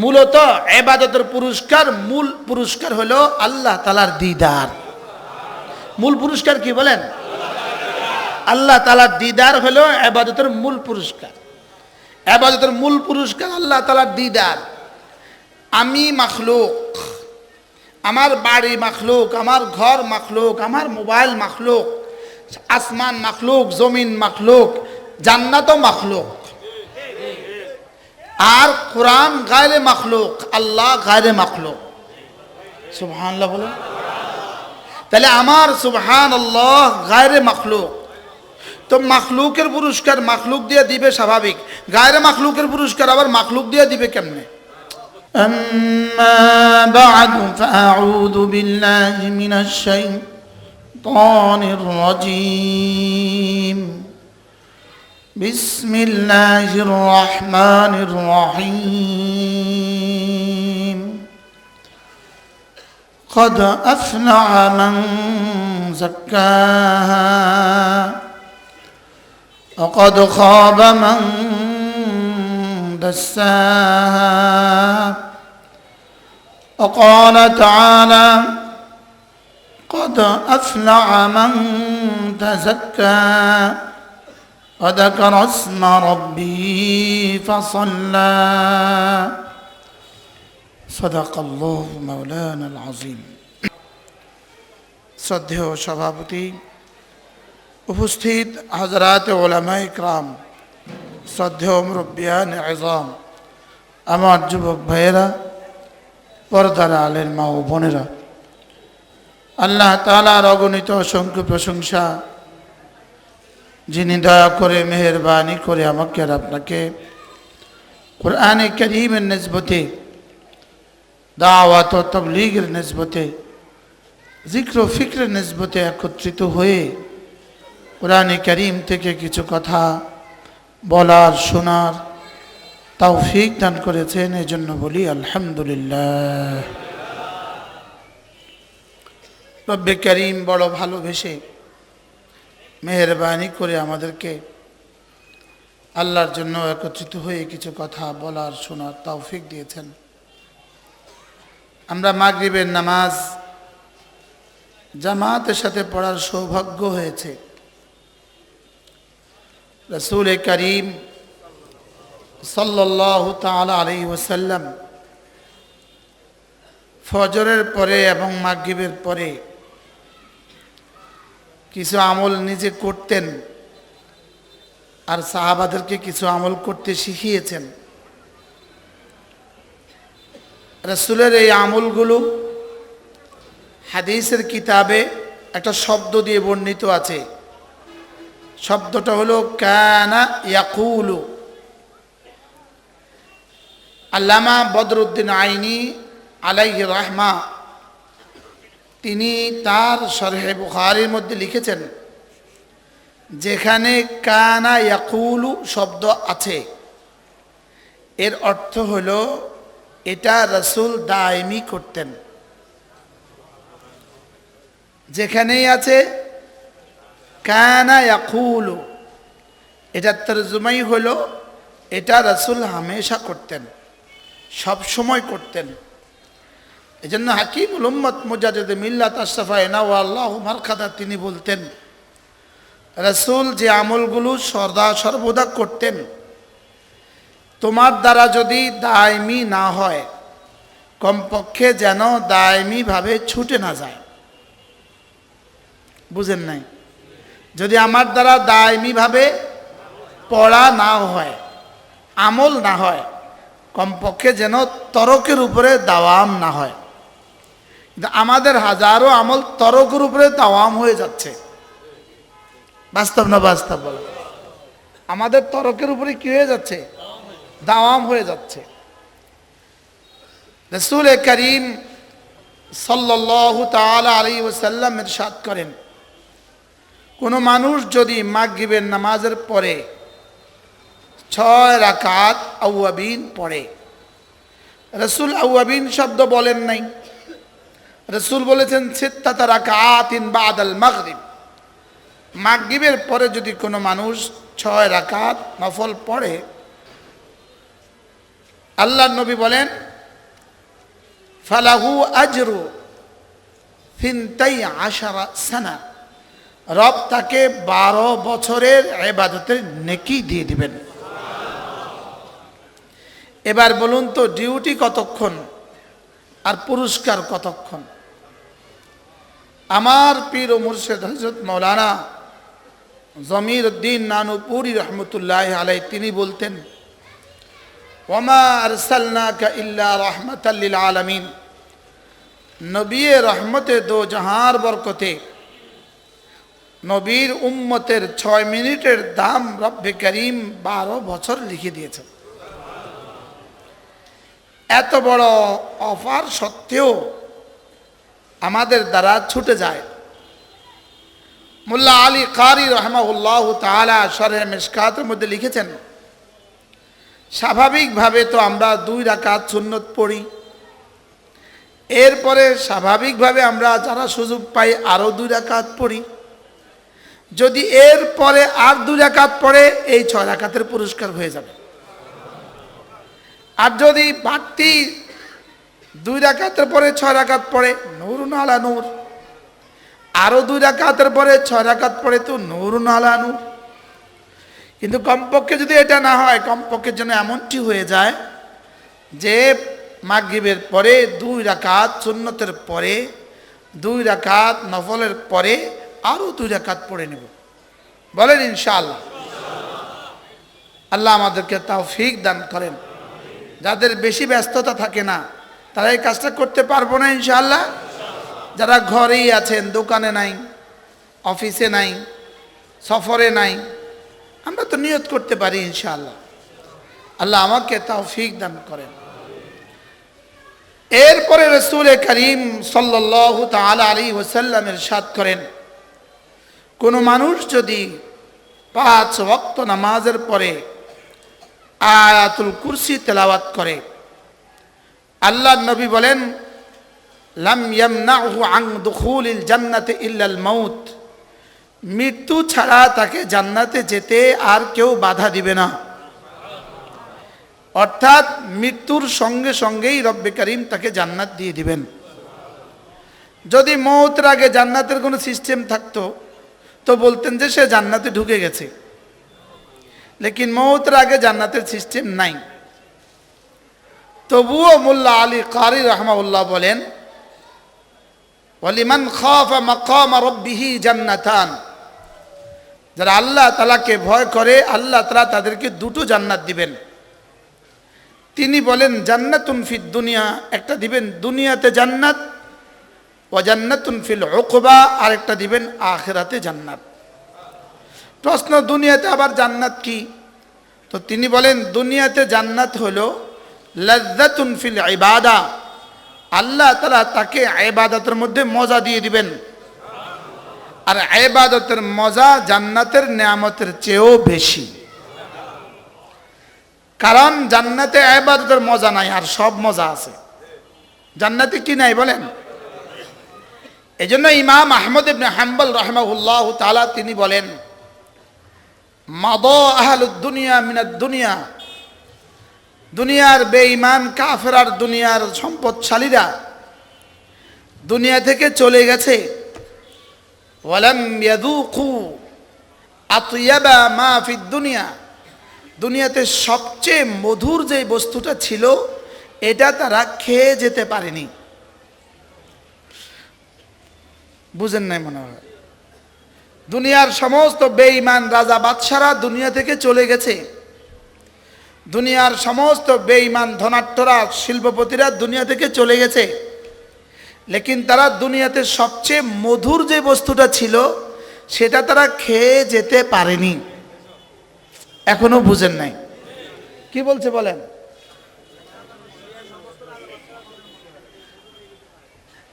মূলত ইবাদতের পুরস্কার, মূল পুরস্কার হলো আল্লাহ তাআলার দিদার। মূল পুরস্কার কি বলেন? আল্লাহ তাআলার দিদার হলো ইবাদতের মূল পুরস্কার। ইবাদতের মূল পুরস্কার আল্লাহ তাআলার দিদার। আমি মাখলুক, আমার বাড়ি মাখলুক, আমার ঘর মাখলুক, আমার মোবাইল মাখলুক, আসমান মাখলুক, জমিন মাখলুক, জান্নাতও মাখলুক। আর কোরআন গায়রে মাখলুক, আল্লাহ গায়রে মাখলুক। সুবহানাল্লাহ বলুন। তাহলে আমার সুবহানাল্লাহ গায়রে মাখলুক। তো মাখলুকের পুরস্কার মাখলুক দিয়ে দিবে স্বাভাবিক, গায়রে মাখলুকের পুরস্কার আবার মাখলুক দিয়ে দিবে কেমনে? أما بعد فأعوذ بالله من الشيطان الرجيم بسم الله الرحمن الرحيم قد أفلح من زكاها وقد خاب من دساها وقال تعالى قد أفلح من تزكى وذكر اسم ربه فصلى صدق الله مولانا العظيم শ্রদ্ধেয় সভাপতি, উপস্থিত হযরত উলামায়ে ইকরাম, শ্রদ্ধেয় মুরব্বিয়ান আযম, আমার যুবক ভাইয়েরা, পর্দার আলের মা ও বোনেরা, আল্লাহ তাআলার অগণিত অসংখ্য প্রশংসা, যিনি দয়া করে মেহেরবানি করে আমাকে আর আপনাকে কোরআনে কারীমের নিসবতে, দাওয়াত ও তাবলীগের নিসবতে, জিক্র ও ফিক্রের নিসবতে একত্রিত হয়ে কোরআনে কারীম থেকে কিছু কথা বলার শোনার তৌফিক দান করেছেন, এজন্য বলি আলহামদুলিল্লাহ। রব্বে কারীম বড় ভালোবেসে মেহেরবানি করে আমাদেরকে আল্লাহর জন্য একত্রিত হয়ে কিছু কথা বলার শোনার তৌফিক দিয়েছেন। আমরা মাগরিবের নামাজ জামাতের সাথে পড়ার সৌভাগ্য হয়েছে। রাসূল করিম সাল্লাল্লাহু তাআলা আলাইহি ওয়াসাল্লাম ফজরের পরে এবং মাগরিবের পরে কিছু আমল নিজে করতেন আর সাহাবাদেরকে কিছু আমল করতে শিখিয়েছেন। রাসূলের এই আমলগুলো হাদিসের কিতাবে একটা শব্দ দিয়ে বর্ণিত আছে। শব্দটা হলো কানা ইয়াকুলু। আল্লামা বদরুদ্দিন আইনি আলাইহি রাহমা তিনি তার শরহে বুখারীর মধ্যে লিখেছেন, যেখানে কানা ইয়াকুলু শব্দ আছে এর অর্থ হলো এটা রাসূল দায়মি করতেন। যেখানেই আছে কানা ইয়াকুলু, এটার তরজমাই হলো এটা রাসূল হামেশা করতেন, সব সময় করতেন। এজন্য হাকিমুল উম্মত মুজাদ্দিদ মিল্লাত আশরাফায়ে নাওয়াল্লাহু মারকাদা তিনি বলতেন, রাসূল যে আমলগুলো সর্বদা করতেন তোমার দ্বারা যদি দায়মি না হয়, কমপক্ষে যেন দায়মি ভাবে ছুটে না যায়। বুঝেন নাই? যদি আমার দ্বারা দায়মি ভাবে পড়া না হয়, আমল না হয়, কমপক্ষে যেন তরকের উপরে দাওয়াম না হয়। কিন্তু আমাদের হাজারো আমল তরকের উপরে দাওয়াম হয়ে যাচ্ছে। বাস্তব না বাস্তব বলো? আমাদের তরকের উপরে কি হয়ে যাচ্ছে? দাওয়াম হয়ে যাচ্ছে। রাসূল করিম সাল্লাল্লাহু তাআলা আলাইহি ওয়াসাল্লাম ইরশাদ করেন, কোন মানুষ যদি মাগরিবের নামাজের পরে 6 রাকাত আওয়াবিন পড়ে, রাসূল আওয়াবিন শব্দ বলেন নাই, রাসূল বলেছেন সিত্তাতা রাকাতিন বাদাল মাগরিব। মাগরিবের পরে যদি কোনো মানুষ 6 রাকাত নফল পড়ে, আল্লাহ নবী বলেন ফালাহু আজরু ফিনতাই আশারা সানা, রব তাকে 12 বছরের ইবাদতের নেকি দিয়ে দিবেন। এবার বলুন তো ডিউটি কতক্ষণ আর পুরস্কার কতক্ষণ? আমার পীর ও মুর্শিদ হযরত মাওলানা জমির উদ্দিন নানুপুরি রহমতুল্লাহ আলাই তিনি বলতেন ওয়ামা আরসালনাকা ইল্লা রাহমাতাল লিল আলামিন, নবী রহমতে দো জাহার বরকতে নবীর উম্মতের 6 মিনিটের দাম রব্বে করিম 12 বছর লিখে দিয়েছেন। এত বড় অফার সত্ত্বেও আমাদের দ্বারা ছুটে যায়। মোল্লা আলী কারি রহমাহুল্লাহ তাআলা শরহে মিশকাতের মধ্যে লিখেছেন, স্বাভাবিকভাবে তো আমরা 2 রাকাত সুন্নত পড়ি, এরপরে স্বাভাবিকভাবে আমরা যারা সুযোগ পাই আরও 2 রাকাত পড়ি। যদি এরপরে আর 2 রাকাত পড়ে এই 6 রাকাতের পুরস্কার হয়ে যাবে। আর যদি বাড়তি 2 রাকাতের পরে 6 রাকাত পড়ে নূরুন আলা নূর, আরও 2 রাকাতের পরে 6 রাকাত পড়ে তো নূরুন আলা নূর। কিন্তু কমপক্ষে যদি এটা না হয়, কমপক্ষে যেন এমনটি হয়ে যায় যে মাগরিবের পরে 2 রাকাত সুন্নতের পরে 2 রাকাত নফলের পরে আরও 2 রাকাত পড়ে নেব। বলেন ইনশাআল্লাহ। আল্লাহ আমাদেরকে তৌফিক দান করেন। যাদের বেশি ব্যস্ততা থাকে না তারা এই কাজটা করতে পারবো না ইনশাআল্লাহ। যারা ঘরেই আছেন, দোকানে নাই, অফিসে নাই, সফরে নাই, আমরা তো নিয়ত করতে পারি ইনশাআল্লাহ। আল্লাহ আমাকে তৌফিক দান করেন। এরপরে রাসূল করিম সাল্লাল্লাহু তাআলা আলাইহি ওয়াসাল্লাম ইরশাদ করেন, কোন মানুষ যদি 5 ওয়াক্ত নামাজের পরে আয়াতুল কুরসি তেলাওয়াত করে, আল্লাহর নবী বলেন লাম ইয়ামনাহু আন দুখুলিল জান্নাতি ইল্লাল মাউত, মৃত্যু ছাড়া তাকে জান্নাতে যেতে আর কেউ বাধা দিবে না। অর্থাৎ মৃত্যুর সঙ্গে সঙ্গেই রব্বে করিম তাকে জান্নাত দিয়ে দিবেন। যদি মওতের আগে জান্নাতের কোনো সিস্টেম থাকতো তো বলতেন যে সে জান্নাতে ঢুকে গেছে, লেকিন মওতের আগে জান্নাতের সিস্টেম নাই। তবুও মোল্লা আলী কারি রাহমাহুল্লাহ বলেন ওয়ালিমান খাফা মাকাম রাব্বিহি জান্নাতান, যারা আল্লাহ তাআলাকে ভয় করে আল্লাহ তাআলা তাদেরকে 2টো জান্নাত দিবেন। তিনি বলেন জান্নাতুন ফিদ দুনিয়া, একটা দিবেন দুনিয়াতে জান্নাত, ওয়া জান্নাতুন ফিল উকবা, আরেকটা দিবেন আখিরাতে জান্নাত। প্রশ্ন, দুনিয়াতে আবার জান্নাত কি? তো তিনি বলেন দুনিয়াতে জান্নাত হলো লাযযাতুন ফিল ইবাদা, আল্লাহ তাআলা তাকে ইবাদতের মধ্যে মজা দিয়ে দিবেন। আর ইবাদতের মজা জান্নাতের নিয়ামতের চেয়েও বেশি। কারণ জান্নাতে ইবাদতের মজা নাই, আর সব মজা আছে। জান্নাতে কি নাই বলেন? এজন্য ইমাম আহমদ ইবনে হাম্বল রাহিমাহুল্লাহ তাআলা তিনি বলেন মাদা আহলুদ দুনিয়া মিনাদ দুনিয়া, দুনিয়ার বেঈমান কাফের আর দুনিয়ার সম্পদশালীরা দুনিয়া থেকে চলে গেছে। ওয়ালাম ইয়াযুকু আতয়াবা মা ফিদ দুনিয়া, দুনিয়াতে সবচেয়ে মধুর যে বস্তুটা ছিল এটা তারা খেয়ে যেতে পারেনি। বুঝেন নাই মনে হয়? দুনিয়ার সমস্ত বেঈমান রাজা বাদশারা দুনিয়া থেকে চলে গেছে, দুনিয়ার সমস্ত বেঈমান ধনাঢ্যরা শিল্পপতিরা দুনিয়া থেকে চলে গেছে, লেকিন তারা দুনিয়াতে সবচেয়ে মধুর যে বস্তুটা ছিল সেটা তারা খেয়ে যেতে পারেনি। এখনো বুঝেন নাই? কি বলছে বলেন?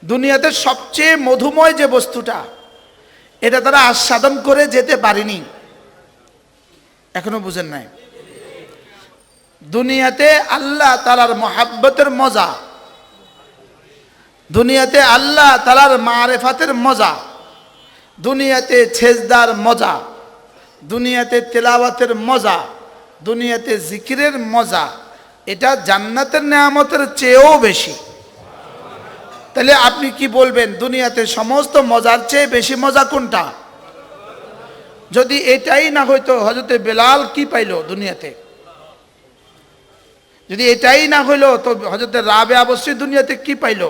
দুনিয়াতে সবচেয়ে মধুময় যে বস্তুটা এটা তারা আস্বাদন করে যেতে পারেনি। এখনো বুঝেন নাই? দুনিয়াতে আল্লাহ তাআলার মহব্বতের মজা, দুনিয়াতে আল্লাহ তাআলার মারিফাতের মজা, দুনিয়াতে সেজদার মজা, দুনিয়াতে তেলাওয়াতের মজা, দুনিয়াতে জিকিরের মজা, এটা জান্নাতের নেয়ামতের চেয়েও বেশি। তাহলে আপনি কি বলবেন দুনিয়াতে সমস্ত মজার চেয়ে বেশি মজা কোনটা? যদি এটাই না হইতো হযরতে বেলাল কি পাইলো দুনিয়াতে? যদি এটাই না হইলো তো হযরতে রাবেয়া বসরি দুনিয়াতে কি পাইলো?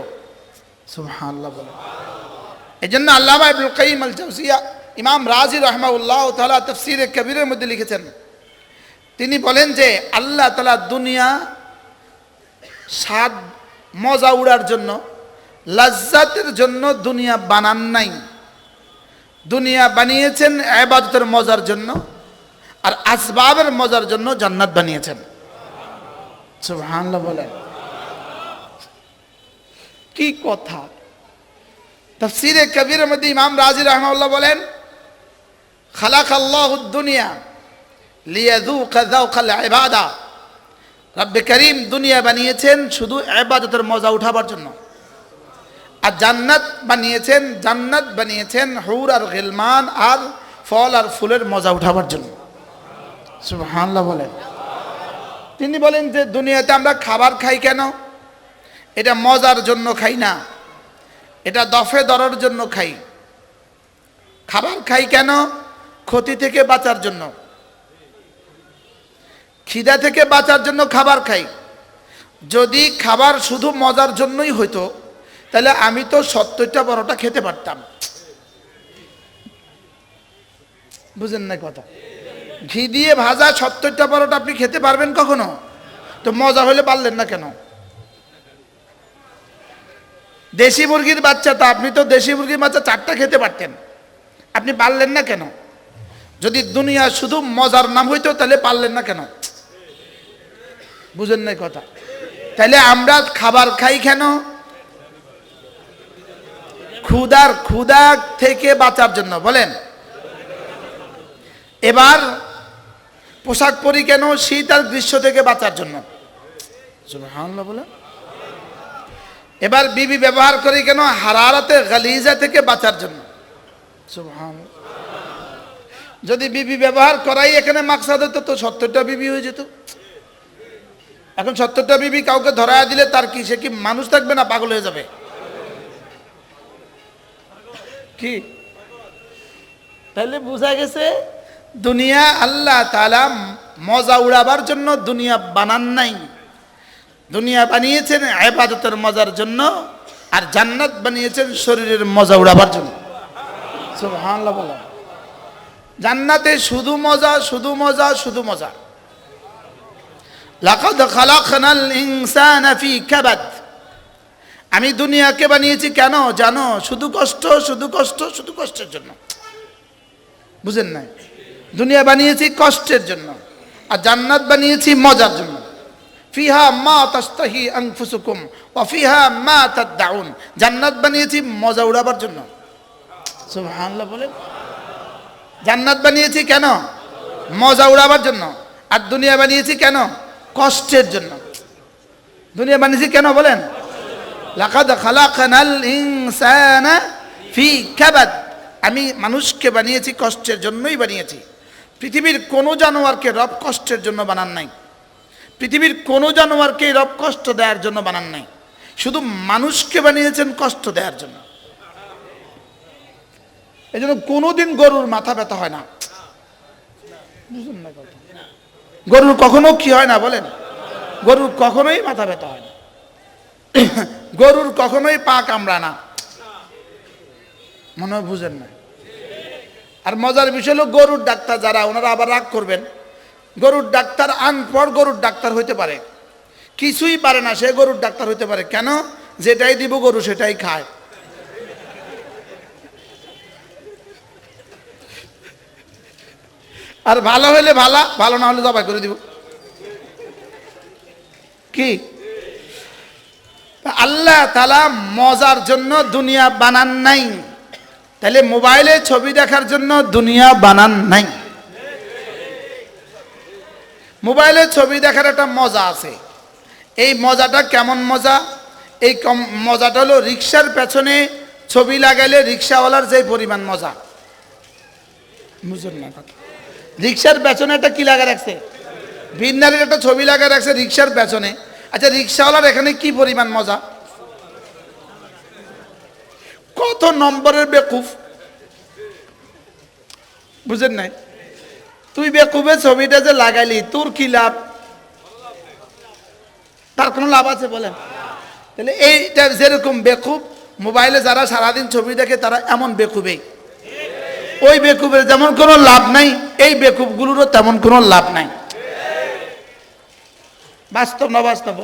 সুবহানাল্লাহ বলেন। এজন্য আল্লামা ইবনুল কাইয়িম আল জাওজিয়া ইমাম রাজি রাহমাহুল্লাহ তাআলা তাফসীরে কবিরের মধ্যে লিখেছেন, তিনি বলেন যে আল্লাহ তাআলা দুনিয়া স্বাদ মজা উড়ার জন্য, লাজ্জাতের জন্য দুনিয়া বানান নাই। দুনিয়া বানিয়েছেন ইবাদতের মজার জন্য, আর আসবাবের মজার জন্য জান্নাত বানিয়েছেন। সুবহানাল্লাহ বলেন। কি কথা! তাফসীরে কবিরের মধ্যে ইমাম রাজি রাহমাহুল্লাহ বলেন, খালাকাল্লাহুদ দুনিয়া লিয়াযুকা যাওকাল ইবাদা। রব্বে করিম দুনিয়া বানিয়েছেন শুধু ইবাদতের মজা উঠাবার জন্য, আর জান্নাত বানিয়েছেন হুর আর গিলমান আর ফল আর ফুলের মজা উঠাবার জন্য। সুবহানাল্লাহ বলেন। তিনি বলেন যে দুনিয়াতে আমরা খাবার খাই কেন? এটা মজার জন্য খাই না, এটা দফে দরার জন্য খাই। খাবার খাই কেন? ক্ষতি থেকে বাঁচার জন্য, খিদা থেকে বাঁচার জন্য খাবার খাই। যদি খাবার শুধু মজার জন্যই হইতো তাহলে আমি তো 70টা পরোটা খেতে পারতাম। বুঝেন না কথা? ঘি দিয়ে ভাজা 70টা পরোটা আপনি খেতে পারবেন কখনো? তো মজা হলে পারলেন না কেন? দেশি মুরগির বাচ্চা, তো আপনি তো দেশি মুরগির বাচ্চা 4টা খেতে পারতেন, আপনি পারলেন না কেন? যদি দুনিয়া শুধু মজার নাম হইতো তাহলে পারলেন না কেন? বুঝেন না কথা? তাহলে আমরা খাবার খাই কেন? ক্ষুধা থেকে বাঁচার জন্য। বলেন। এবার পোশাক পরি কেন? শীত আর গ্রীষ্ম থেকে বাঁচার জন্য। সুবহানাল্লাহ বলেন। এবার বিবি ব্যবহার করি কেন? হারারাতে গালিজা থেকে বাঁচার জন্য। সুবহানাল্লাহ। যদি বিবি ব্যবহার করাই এখানে মাকসাদ হতো তো 70টা বিবি হয়ে যেত। এখন 70টা বিবি কাউকে ধরায় দিলে তার কি, সে কি মানুষ থাকবে না পাগল হয়ে যাবে? কি? তাহলে বোঝা গেছে দুনিয়া আল্লাহ তাআলা মজা উড়াবার জন্য দুনিয়া বানান নাই। দুনিয়া বানিয়েছেন ইবাদতের মজার জন্য, আর জান্নাত বানিয়েছেন শরীরের মজা উড়াবার জন্য। সুবহানাল্লাহ বলা। জান্নাতে শুধু মজা, শুধু মজা, শুধু মজা। লাকাদ খালাকনাল ইনসানা ফি কাবাদ। আমি দুনিয়াকে বানিয়েছি কেন জানো? শুধু কষ্ট, শুধু কষ্ট, শুধু কষ্টের জন্য। বুঝেন না? দুনিয়া বানিয়েছি কষ্টের জন্য, আর জান্নাত বানিয়েছি মজার জন্য। ফিহা মা তাস্তাহি আনফুসুকুম ওয়া ফিহা মা তাদউন। জান্নাত বানিয়েছি মজা উড়াবার জন্য। সুবহানাল্লাহ বলেন। জান্নাত বানিয়েছি কেন? মজা উড়াবার জন্য। আর দুনিয়া বানিয়েছি কেন? কষ্টের জন্য। দুনিয়া বানিয়েছি কেন বলেন? লাকাদ খালাকনাল ইনসানা ফি কাবাদ। আমি মানুষকে বানিয়েছি কষ্টের জন্যই বানিয়েছি। পৃথিবীর কোনো জানোয়ারকে রব কষ্টের জন্য বানান নাই। পৃথিবীর কোনো জানোয়ারকে রব কষ্ট দেওয়ার জন্য বানান নাই। শুধু মানুষকে বানিয়েছেন কষ্ট দেওয়ার জন্য। এই জন্য কোনোদিন গরুর মাথা ব্যথা হয় না। বুঝলেন না কথা? গরুর কখনো কি হয় না বলেন? গরুর কখনোই মাথা ব্যথা হয় না। গরুর কখনোই পা কামড়ায় না। মনে হয় বুঝেন না। আর মজার বিষয় হলো গরুর ডাক্তার যারা, ওনারা আবার রাগ করবেন, গরুর ডাক্তার আনপড় গরুর ডাক্তার হইতে পারে, কিছুই পারে না, সে গরুর ডাক্তার হইতে পারে। কেন? যেটাই দিব গরু সেটাই খায়। আর ভালো হইলে ভালো না হলে জবাই করে দিব। কি? আল্লাহ তাআলা মজার জন্য দুনিয়া বানান নাই। তাহলে মোবাইলে ছবি দেখার জন্য দুনিয়া বানান নাই। মোবাইলে ছবি দেখার একটা মজা আছে। এই মজাটা কেমন মজা? এই মজাটা হলো রিক্সার পেছনে ছবি লাগাইলে রিক্সাওয়ালার যে পরিমাণ মজা। বুঝুন না কথা? রিক্সার পেছনে একটা কি লাগা রাখছে? বিন্নারের একটা ছবি লাগায় রাখছে রিক্সার পেছনে। আচ্ছা, রিক্সাওয়ালার এখানে কি পরিমাণ মজা! কত নম্বরের বেকুফ, বুঝেন নাই? তুই বেকুফের ছবিটা যে লাগাইলি, তোর কি লাভ? তার কোনো লাভ আছে বলেন? তাহলে এইটা যেরকম বেকুফ, মোবাইলে যারা সারাদিন ছবি দেখে তারা এমন বেকুবেই। ওই বেকুবের যেমন কোনো লাভ নাই, এই বেকুবগুলোরও তেমন কোনো লাভ নাই। বাস্তব না বাস্তব?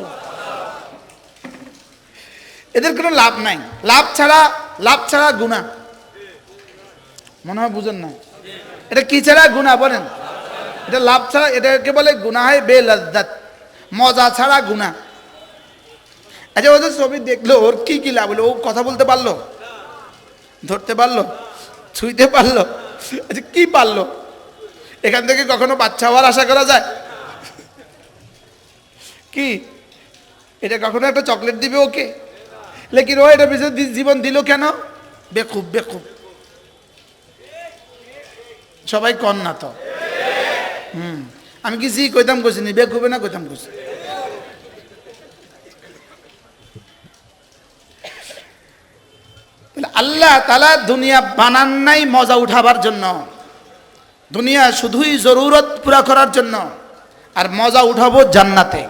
এদের কোনো লাভ নাই। লাভ ছাড়া গুনাহ। মনে হয় বুঝেন না? এটা কি ছাড়া গুনাহ বলেন? এটা লাভ ছাড়া, এটাকে বলে গুনাহে বেলাজ্জাত, মজা ছাড়া গুনাহ। আচ্ছা, ওদের ছবি দেখলো, ওর কি কি লাভ হলো? ও কথা বলতে পারলো, ধরতে পারলো, ছুঁইতে পারলো? আচ্ছা, কি পারলো? এখান থেকে কখনো বাচ্চা হওয়ার আশা করা যায় কি? এটা কখনো একটা চকলেট দিবে ওকে? লেকিন ও এটা পিছনে জীবন দিল কেন? বেকুব বেকুব। সবাই কন না তো? আমি কি কইতাম কইছি নি? বেকুবে না কইতাম কইছি? আল্লাহ তাআলা দুনিয়া বানান নাই মজা উঠাবার জন্য। দুনিয়া শুধুই জরুরত পুরা করার জন্য। আর মজা উঠাবো জান্নাতে।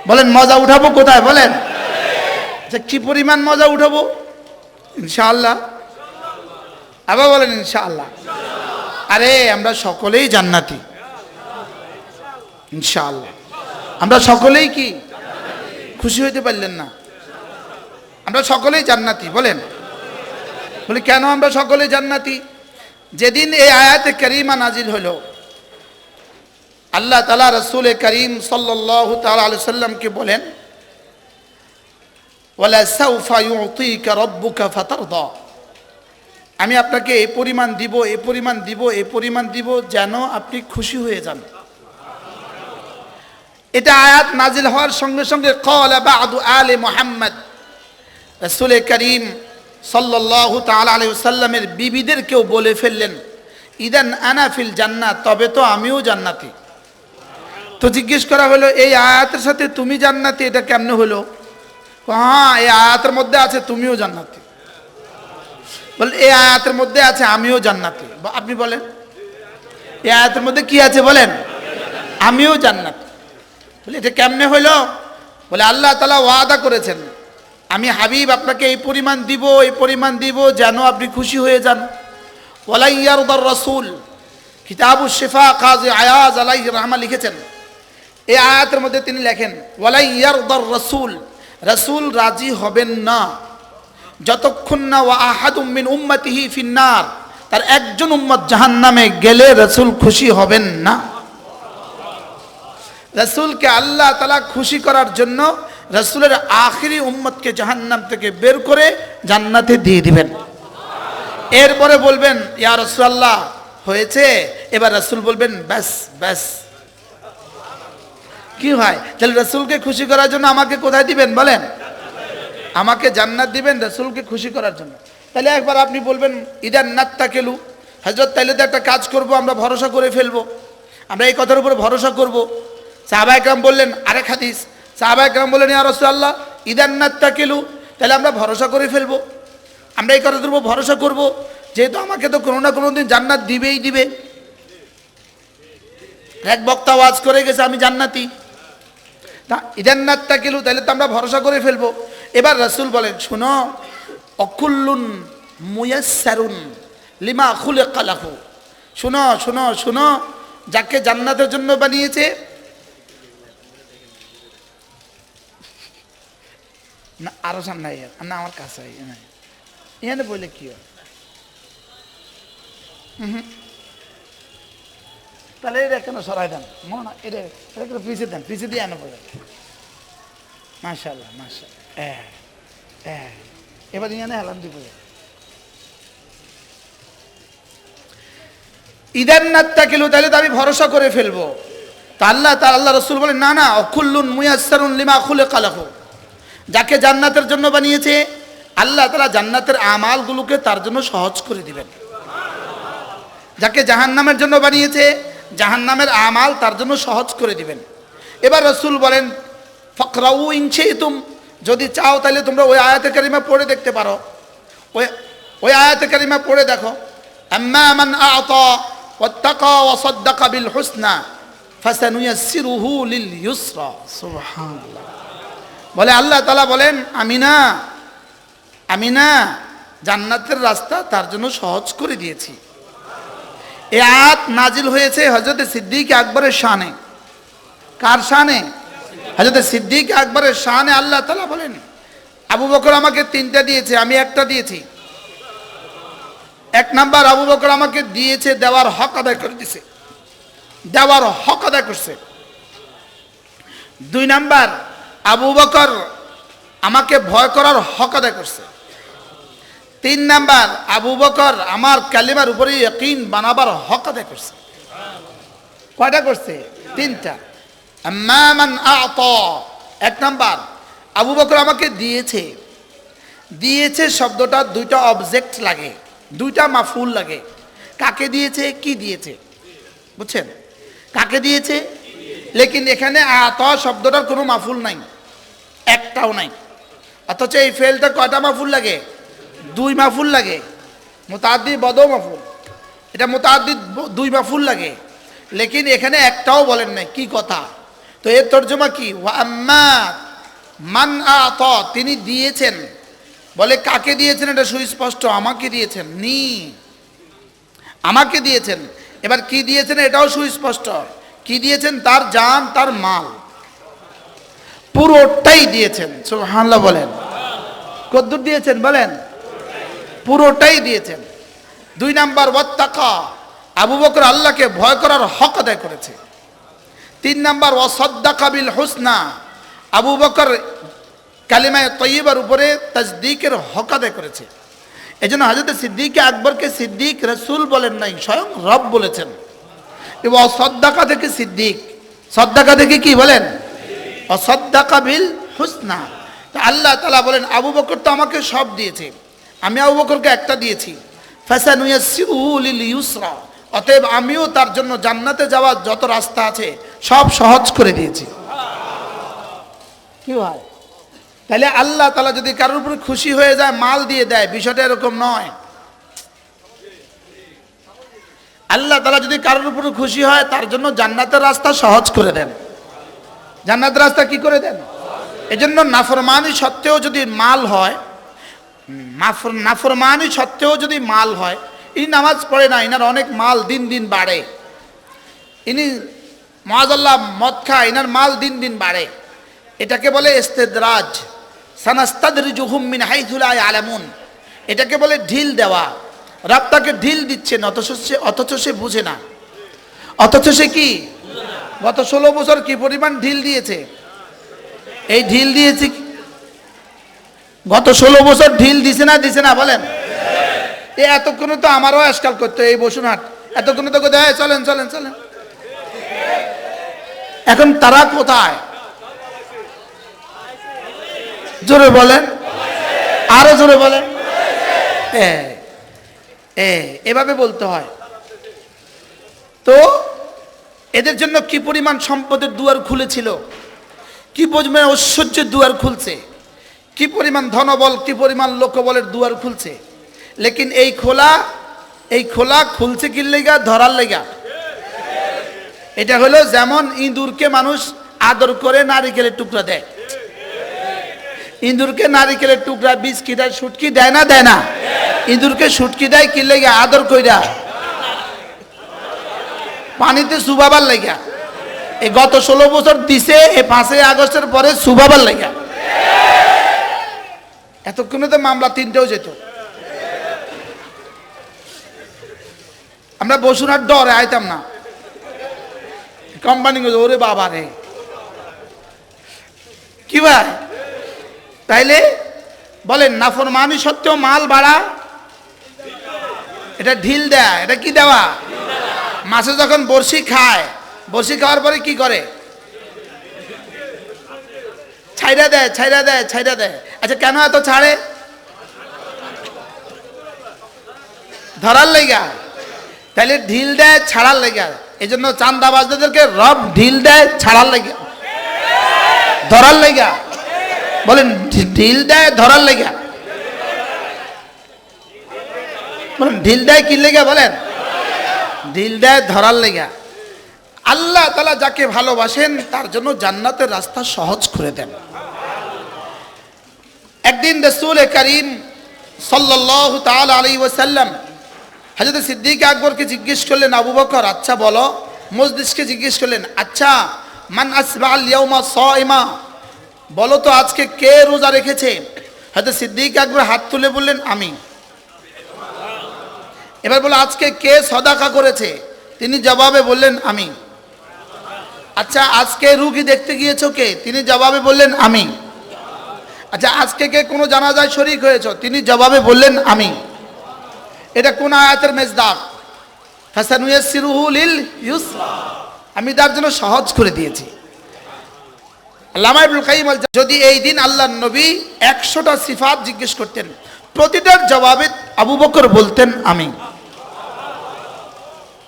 বলেন মজা উঠাবো কোথায়? বলেন যে কি পরিমাণ মজা উঠাবো? ইনশাআল্লাহ। আবার বলেন ইনশাআল্লাহ। আরে আমরা সকলেই জান্নাতি ইনশাআল্লাহ। আমরা সকলেই কি খুশি হইতে পারলেন না? আমরা সকলেই জান্নাতি। বলেন, বলি কেন আমরা সকলেই জান্নাতি? যেদিন এই আয়াতে কারিমা নাজিল হলো, আল্লাহ তাআলা রাসূল করিম সাল্লাল্লাহু তাআলা আলাইহি সাল্লামকে বলেন, ওয়ালা সাউফা ইউতিকা রাব্বুকা ফাতারদা। আমি আপনাকে এই পরিমাণ দিব, এই পরিমাণ দিব, এই পরিমাণ দিব যেন আপনি খুশি হয়ে যান। এটা আয়াত নাজিল হওয়ার সঙ্গে সঙ্গে ক্বালা বা'দু আলে মুহাম্মদ, রাসূল করিম সাল্লাল্লাহু তাআলা আলাইহি ওয়াসাল্লামের বিবিদেরকেও বলে ফেললেন, ইদান আনা ফিল জান্নাত, তবে তো আমিও জান্নাতি। তো জিজ্ঞেস করা হলো, এই আয়াতের সাথে তুমি জান্নাতি এটা কেমনে হলো? হ্যাঁ, এই আয়াতের মধ্যে আছে তুমিও জান্নাতি। বল, এই আয়াতের মধ্যে আছে আমিও জান্নাতি। আপনি বলেন এই আয়াতের মধ্যে কি আছে? বলেন আমিও জান্নাতি। বলে এটা কেমনে হইল? বলে আল্লাহ তাআলা ওয়াদা করেছেন, আমি হাবিব আপনাকে এই পরিমাণ দিব, এই পরিমাণ দিব যেন আপনি খুশি হয়ে যান। ওয়ালা ইয়ারদার রাসূল, কিতাবুশ শিফা কাজী আয়াজ আলাইহির রাহমা লিখেছেন, এই আয়াতের মধ্যে তিনি লেখেন, ওয়ালা ইয়ারদার রাসূল, রাসূল রাজি হবেন না যতক্ষণ না ওয়া আহাদুম মিন উম্মতিহি ফিন্নার, তার একজন উম্মত জাহান্নামে গেলে রাসূল খুশি হবেন না। রাসূলকে আল্লাহ তাআলা খুশি করার জন্য রাসূলের আখিরি উম্মতকে জাহান্নাম থেকে বের করে জান্নাতে দিয়ে দিবেন। এরপরে বলবেন, ইয়া রাসূলুল্লাহ হয়েছে। এবার রাসূল বলবেন, ব্যাস ব্যাস। কি হয়? তাহলে রাসূলকে খুশি করার জন্য আমাকে কোথায় দিবেন? বলেন আমাকে জান্নাত দিবেন রাসূলকে খুশি করার জন্য। তাহলে একবার আপনি বলবেন, ইদান নাত্তাকিলু, হযরত তাইলে তো একটা কাজ করব, আমরা ভরসা করে ফেলবো, আমরা এই কথার উপরে ভরসা করব। সাহাবায়ে কেরাম বললেন আরেক হাদিস, সাহাবায়ে কেরাম বললেন, ইয়া রাসূলুল্লাহ ইদান নাত্তাকিলু, তাহলে আমরা ভরসা করে ফেলবো, আমরা এই কথার উপর ভরসা করব, যেহেতু আমাকে তো কোনো না কোনো দিন জান্নাত দিবেই দিবে। এক বক্তা ওয়াজ করে গেছে আমি জান্নাতি, তা ইদান নাত্তাকিলু, তাহলে তো আমরা ভরসা করে ফেলবো। এবার রাসূল বলেন, শুনো, অকুল্লুন মুয়াসসারুন লিমা খুলিকা লাহু, শুনো শুনো শুনো, যাকে জান্নাতের জন্য বানিয়েছে, না আরো সামনে না আমার কাছে এখানে বলে কি হয়? তাহলে এটা কেন সরাই দেন? মনে এটা এটা পিছিয়ে দেন, পিছিয়ে দিয়ে আনো বলে। মাশাআল্লাহ মাশাআল্লাহ। এবার এখানে হেলান দিব। ইদান নাত্তাকিলু, তাহলে তো আমি ভরসা করে ফেলবো। তা আল্লাহ রাসূল বলেন, না না, অকুল্লুন মুয়াসসারুন লিমা খুলিকা লাহু, যাকে জান্নাতের জন্য বানিয়েছে আল্লাহ তাআলা জান্নাতের আমালগুলোকে তার জন্য সহজ করে দিবেন। যাকে জাহান্নামের জন্য বানিয়েছে জাহান্নামের আমাল তার জন্য সহজ করে দিবেন। এবার রাসূল বলেন ফাকরাউ ইন শি'তুম, যদি চাও তাহলে তোমরা ওই আয়াতে কারিমা পড়ে দেখতে পারো। ওই আয়াতে কারিমা পড়ে দেখো, আম্মা মান আ'তা ওয়াত্তাকা ওয়া সাদ্দাকা বিল হুসনা ফাসানুয়াসসিরুহু লিল ইউসরা। সুবহানাল্লাহ। বলে আল্লাহ তাআলা বলেন আমি না জান্নাতের রাস্তা তার জন্য সহজ করে দিয়েছি। এই আয়াত নাজিল হয়েছে হযরত সিদ্দিক আকবরের শানে। কার শানে? হযরত সিদ্দিক আকবরের শানে। আল্লাহ তাআলা বলেন আবু বকর আমাকে 3টা দিয়েছে, আমি একটা দিয়েছি। 1 নাম্বার, আবু বকর আমাকে দিয়েছে, দেওয়ার হক আদায় করে দিয়েছে, দেওয়ার হক আদায় করছে। 2 নাম্বার, আবু বকর আমাকে ভয় করার হক আদায় করছে। 3 নাম্বার, আবু বকর আমার কালিমার উপরে ইয়াকিন বানাবার হক আদায় করছে। কয়টা করছে? 3টা। আম্মা মান আ'তা, 1 নাম্বার, আবু বকর আমাকে দিয়েছে। দিয়েছে শব্দটা 2টা অবজেক্ট লাগে, 2টা মাফউল লাগে। কাকে দিয়েছে, কি দিয়েছে, বুঝছেন? কাকে দিয়েছে? লেকিন এখানে আ'তা শব্দটার কোনো মাফউল নাই, একটাও নাই। অথচ এই ফেলটা কয়টা মাফউল লাগে? 2 মাফউল লাগে। মুতাআদ্দি বদ মাফউল, এটা মুতাআদ্দি 2 মাফউল লাগে। লেকিন এখানে একটাও বলেন নাই, কি কথা? তো এর তরজমা কি? ওয়া আম্মা মান আ'তা, তিনি দিয়েছেন। বলে কাকে দিয়েছেন? এটা সুস্পষ্ট, আমাকে দিয়েছেন। আমাকে দিয়েছেন। এবার কি দিয়েছেন এটাও সুস্পষ্ট, কি দিয়েছেন? তার জান, তার মাল, পুরোটাই দিয়েছেন। সুবহানাল্লাহ বলেন। কদ্দুর দিয়েছেন বলেন? পুরোটাই দিয়েছেন। 2 নাম্বার, ওয়াত্তাকা, আবু বকর আল্লাহকে ভয় করার হক আদায় করেছে। 3 নাম্বার, ওয়া সাদ্দাকা বিল হুসনা, আবু বকর কালিমায়ে তয়্যিবার উপরে তাসদীকের হক আদায় করেছে। এজন্য হযরত সিদ্দিক আকবরকে সিদ্দিক রাসূল বলেন নাই, স্বয়ং রব বলেছেন। এবং সাদ্দাকা থেকে সিদ্দিক, সাদ্দাকা থেকে কি বলেন? ওয়া সাদ্দাকা বিল হুসনা। তো আল্লাহ তাআলা বলেন আবু বকর তো আমাকে সব দিয়েছে, আমি আবু বকরকে একটা দিয়েছি। ফাসানুয়াসসিরুহু লিল ইউসরা, অতএব আমিও তার জন্য জান্নাতে যাওয়ার যত রাস্তা আছে সব সহজ করে দিয়েছি। কি হয়? তাহলে আল্লাহ তাআলা যদি কারোর উপর খুশি হয়ে যায় মাল দিয়ে দেয়, বিষয়টা এরকম নয়। আল্লাহ তাআলা যদি কারোর উপর খুশি হয় তার জন্য জান্নাতের রাস্তা সহজ করে দেন। জান্নাতের রাস্তা কি করে দেন? এজন্য নাফরমানি সত্ত্বেও যদি মাল হয়, নাফরমানি সত্ত্বেও যদি মাল হয়, ইনি নামাজ পড়ে না, ইনার অনেক মাল দিন দিন বাড়ে। ইনি মাআযাল্লাহ মদ খায়, ইনার মাল দিন দিন বাড়ে। এটাকে বলে ইস্তিদরাজ। সানাস্তাদরিজুহুম মিন হাইথু লা ইয়ালামুন, এটাকে বলে ঢিল দেওয়া। রব তাকে ঢিল দিচ্ছেন, অথচ সে বুঝে না। অথচ সে কি গত 16 বছর কি পরিমাণ ঢিল দিয়েছে? এই ঢিল দিয়েছে, গত 16 বছর ঢিল দিছে না বলেন? এতক্ষণে তো আমারও আজকাল করতো এই বসুনহাট, এতক্ষণে তো কোথায় চলেন চলেন চলেন। এখন তারা কোথায়? জোরে বলেন, আরো জোরে বলেন। এভাবে বলতে হয়। তো এদের জন্য কি পরিমাণ সম্পদের দুয়ার খুলেছিল, কি পরিমাণ ঐশ্বর্যের দুয়ার খুলছে, কি পরিমাণ ধনবল, কি পরিমাণ লোকবলের দুয়ার খুলছে। লেকিন এই খোলা খুলছে কি লেগা? ধরার লেগা। এটা হলো যেমন ইঁদুরকে মানুষ আদর করে নারিকেলের টুকরা দেয়। ইঁদুরকে নারিকেলের টুকরা, বিস্কি দেয়, শুটকি দেয় না? দেয় না? ইঁদুরকে শুটকি দেয় কি লেগা? আদর কইরা, পানিতে সুবাবার লেগা। এই গত 16 বছর দিছে, এই 5ই আগস্টের পরে সুবাবার লেগা। এতক্ষণে তো মামলা 3টেও যেত। আমরা বসুনার ডরে আইতাম না, কোম্পানি ওরে বাবা রে। কি ভাই? তাইলে বলেন নাফরমানি সত্ত্বেও মাল বাড়া, এটা ঢিল দেয়া। এটা কি দেওয়া? মাছে যখন বড়শি খায়, বড়শি খাওয়ার পরে কি করে? ছাইরা দেয়, ছাইরা দেয়, ছাইরা দেয়। আচ্ছা কেন এত ছাড়ে? ধরার লেগা। তাহলে ঢিল দেয় ছাড়ার লেগা। এই জন্য চান্দাবাজদেরকে রব ঢিল দেয় ছাড়ার লাগিয়া, ধরার লাগিয়া। বলেন ঢিল দেয় ধরার লাগিয়া, বলেন ঢিল দেয় কি লেগে, বলেন ঢিল দেয় ধরার লেগা। আল্লাহ তাআলা যাকে ভালোবাসেন তার জন্য জান্নাতের রাস্তা সহজ করে দেন। একদিন রাসূল করিম সাল্লাল্লাহু তাআলা আলাইহি ওয়াসাল্লাম হযরত সিদ্দিক আকবরকে জিজ্ঞেস করলেন, আবু বকর আচ্ছা বলো, মজলিসকে জিজ্ঞেস করলেন, আচ্ছা মান আসবাল ইয়াউমা সাইমা, বলো তো আজকে কে রোজা রেখেছে? হযরত সিদ্দিক আকবর হাত তুলে বললেন আমি। এবার বলো আজকে কে সাদাকা করেছে? তিনি জবাবে বললেন আমি। আচ্ছা আজকে রোগী দেখতে গিয়েছো কে? তিনি জবাবে বললেন আমি। আচ্ছা আজকে কে কোনো জানাজায় শরীক হয়েছে? তিনি জবাবে বললেন আমি। এটা কোন আয়াতের মেজদাক? ফাসানুয়াসসিরুহু লিল ইউসরা, আমি তার জন্য সহজ করে দিয়েছি। আল্লামা ইবনুল কাইয়িম যদি এই দিন আল্লাহর নবী 100টা সিফাত জিজ্ঞেস করতেন, প্রতিটার জবাবে আবু বকর বলতেন আমি।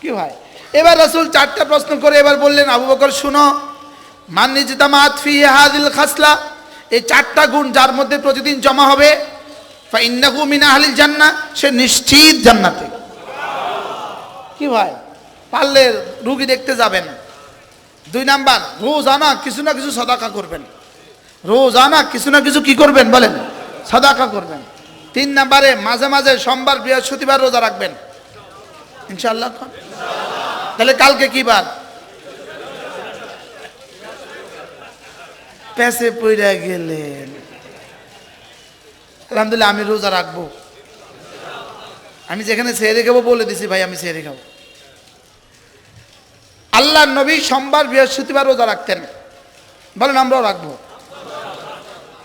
কি ভাই, এবার রাসূল 4টা প্রশ্ন করে এবার বললেন, আবু বকর শুনো, মান ইজতামাত ফি হাযিল খাসলা, এই 4টা গুণ যার মধ্যে প্রতিদিন জমা হবে, ফা ইন্নাহু মিন আহলিল জান্নাহ, সে নিশ্চিত জান্নাতে। কি ভাই, পারলে রোগী দেখতে যাবেন। 2 নাম্বার, রোজানা কিছু না কিছু সাদাকা করবেন, রোজানা কিছু না কিছু কি করবেন বলেন, সাদাকা করবেন। 3 নাম্বারে মাঝে মাঝে সোমবার বৃহস্পতিবার রোজা রাখবেন ইনশাআল্লাহ। তাহলে কালকে কি বার? পেছে পইরা গেলেন। আলহামদুলিল্লাহ আমি রোজা রাখবো, আমি যেখানে সেহরি খাবো বলে দিছি ভাই আমি সেহরি খাবো। আল্লাহর নবী সোমবার বৃহস্পতিবার রোজা রাখতেন, বলেন আমরাও রাখবো।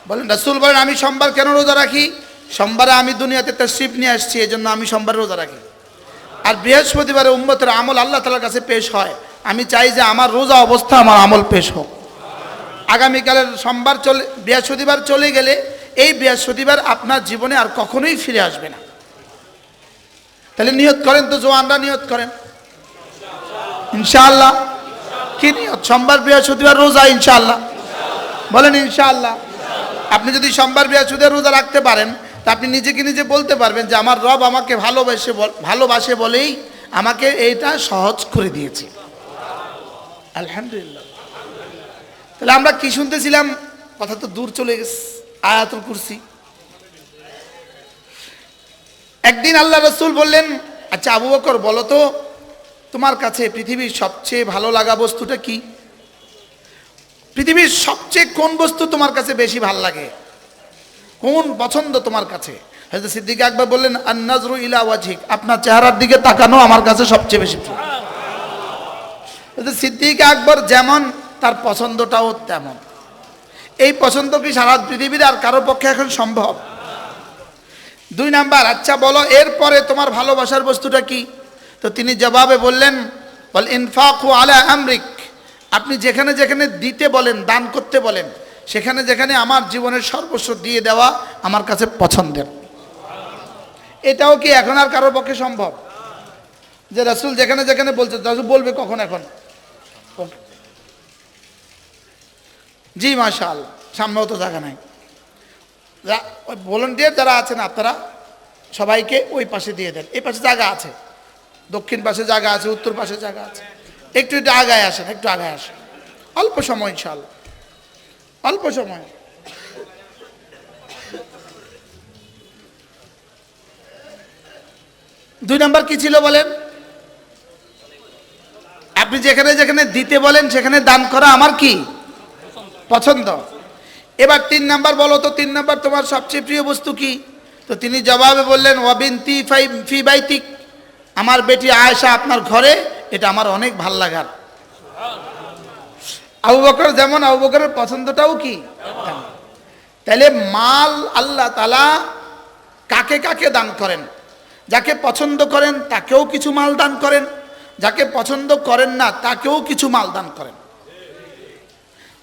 বলেন রাসূল বলেন আমি সোমবার কেন রোজা রাখি? সোমবারে আমি দুনিয়াতে তাশরীফ নিয়ে আসছি, এই জন্য আমি সোমবার রোজা রাখি। আর বৃহস্পতিবারে উম্মতের আমল আল্লাহ তাআলার কাছে পেশ হয়, আমি চাই যে আমার রোজা অবস্থা আমার আমল পেশ হোক। আগামীকালের সোমবার বৃহস্পতিবার চলে গেলে এই বৃহস্পতিবার আপনার জীবনে আর কখনোই ফিরে আসবে না। তাহলে নিয়ত করেন তো, জওয়ানরা নিয়ত করেন ইনশাআল্লাহ। কি নিয়ত? সোমবার বৃহস্পতিবার রোজা ইনশাআল্লাহ, বলেন ইনশাআল্লাহ। আপনি যদি সোমবার বৃহস্পতিবার রোজা রাখতে পারেন তা আপনি নিজেকে নিজে বলতে পারবেন যে আমার রব আমাকে ভালোবাসে বলেই আমাকে এইটা সহজ করে দিয়েছে, আলহামদুলিল্লাহ। তাহলে আমরা কি শুনতেছিলাম? কথা তো দূর চলে গেছে, আয়াতুল কুরসি। একদিন আল্লাহ রাসূল বললেন, আচ্ছা আবু বকর বলো তো তোমার কাছে পৃথিবীর সবচেয়ে ভালো লাগা বস্তুটা কি? পৃথিবীর সবচেয়ে কোন বস্তু তোমার কাছে বেশি ভালো লাগে, কোন পছন্দ তোমার কাছে? হযরত সিদ্দিক আকবর বললেন আন নাজরু ইলা ওয়াজহিক, আপনার চেহারার দিকে তাকানো আমার কাছে সবচেয়ে বেশি প্রিয়। হযরত সিদ্দিক আকবর যেমন তার পছন্দটাও তেমন। এই পছন্দ কি সারা পৃথিবীর আর কারো পক্ষে এখন সম্ভব? 2 নাম্বার, আচ্ছা বলো এরপরে তোমার ভালোবাসার বস্তুটা কি? তো তিনি জবাবে বললেন বল ইনফাকু আলা আমরিক, আপনি যেখানে যেখানে দিতে বলেন, দান করতে বলেন, সেখানে যেখানে আমার জীবনের সর্বস্ব দিয়ে দেওয়া আমার কাছে পছন্দের। এটাও কি এখন আর কারোর পক্ষে সম্ভব যে রাসূল যেখানে যেখানে বলছে? রাসূল বলবে কখন? এখন জি মাশাআল্লাহ, সামনেও তো জায়গা নাই। ভলান্টিয়ার যারা আছেন আপনারা সবাইকে ওই পাশে দিয়ে দেন, এই পাশে জায়গা আছে, দক্ষিণ পাশে জায়গা আছে, উত্তর পাশে জায়গা আছে। একটু একটু আগায় আসেন, একটু আগায় আসেন, অল্প সময় ইনশাআল্লাহ, অল্প সময়। দুই নাম্বার কি ছিল বলেন? আপনি যেখানে যেখানে দিতে বলেন সেখানে দান করা আমার কি পছন্দ। এবার 3 নাম্বার বলো তো, 3 নাম্বার তোমার সবচেয়ে প্রিয় বস্তু কি? তো তিনি জবাবে বললেন ওয়াবিনতি ফি বাইতিক, আমার বেটি আয়েশা আপনার ঘরে, এটা আমার অনেক ভাল লাগার। আবু বকর যেমন, আবু বকরের পছন্দটাও কি? তাহলে মাল আল্লাহ তাআলা কাকে কাকে দান করেন? যাকে পছন্দ করেন তাকেও কিছু মাল দান করেন, যাকে পছন্দ করেন না তাকেও কিছু মাল দান করেন।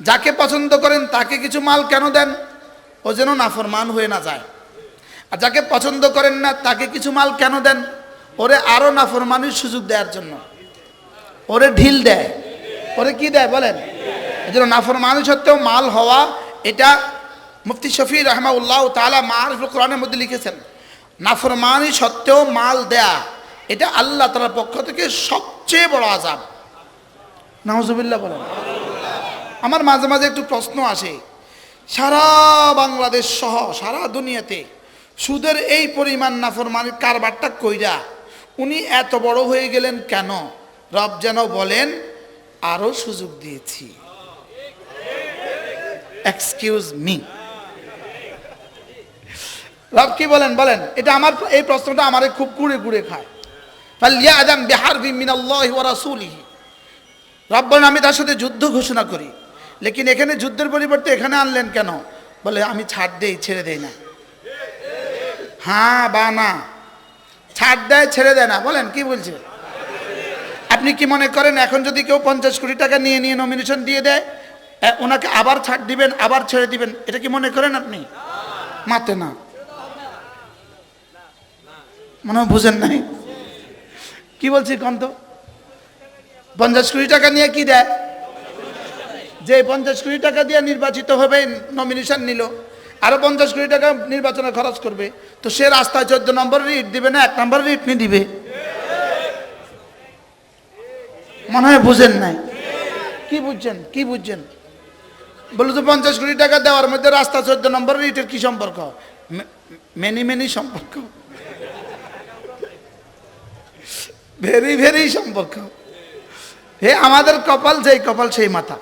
যাকে পছন্দ করেন তাকে কিছু মাল কেন দেন? ও যেন নাফরমান হয়ে না যায়। আর যাকে পছন্দ করেন না তাকে কিছু মাল কেন দেন? ওরে আরো নাফরমানির সুযোগ দেওয়ার জন্য। ওরে ঢিল দেয়, ওরে কি দেয় বলেন? এই জন্য নাফরমানি সত্ত্বেও মাল হওয়া, এটা মুফতি শফি রাহমাহুল্লাহ তাআলা মাআরিফুল কোরআনের মধ্যে লিখেছেন, নাফরমানি সত্ত্বেও মাল দেয়া এটা আল্লাহ তাআলার পক্ষ থেকে সবচেয়ে বড় আযাব। নাউজুবিল্লাহ বলেন। আমার মাঝে মাঝে একটু প্রশ্ন আসে, সারা বাংলাদেশ সহ সারা দুনিয়াতে সুদের এই পরিমাণ নাফরমানির কারবারটা কইরা উনি এত বড় হয়ে গেলেন কেন? রব যেন বলেন আরো সুযোগ দিয়েছি। এক্সকিউজ মি, রব কি বলেন বলেন? এটা আমার এই প্রশ্নটা আমারে খুব কুড়ে কুড়ে খায়। ফালইয়াযাম বিহারবিন মিনাল্লাহি ওয়া রাসূলিহি, রব বলেন আমি তার সাথে যুদ্ধ ঘোষণা করি, লেকিন এখানে যুদ্ধের পরিবর্তে এখানে আনলেন কেন? বলে আমি ছাড় দেই ছেড়ে দেই না। হ্যাঁ বা না? ছাড় দেয় ছেড়ে দেয় না, বলেন কি বলছে? আপনি কি মনে করেন এখন যদি কেউ 50 কোটি টাকা নিয়ে নমিনেশন দিয়ে দেয়, ওনাকে আবার ছাড় দিবেন আবার ছেড়ে দিবেন, এটা কি মনে করেন আপনি? মাতে না, মনে হয় বুঝেন নাই কি বলছি কোন তো? 50 কোটি টাকা নিয়ে কি দেয়? যে 50 কোটি টাকা দিয়ে নির্বাচিত হবে, নমিনেশন নিল, আরো 50 কোটি টাকা নির্বাচনে খরচ করবে, তো সে রাস্তায় 14 নম্বরের ইট দিবে না 1 নম্বরের ইট নিয়ে দিবে? মনে হয় বুঝেন নাই। কি বুঝছেন? কি বুঝছেন? বলে তো 50 কোটি টাকা দেওয়ার মধ্যে রাস্তা 14 নম্বরের ইটের কি সম্পর্ক? মেনি সম্পর্ক, ভেরি ভেরি সম্পর্ক। হে আমাদের কপাল, যেই কপাল সেই মাথা।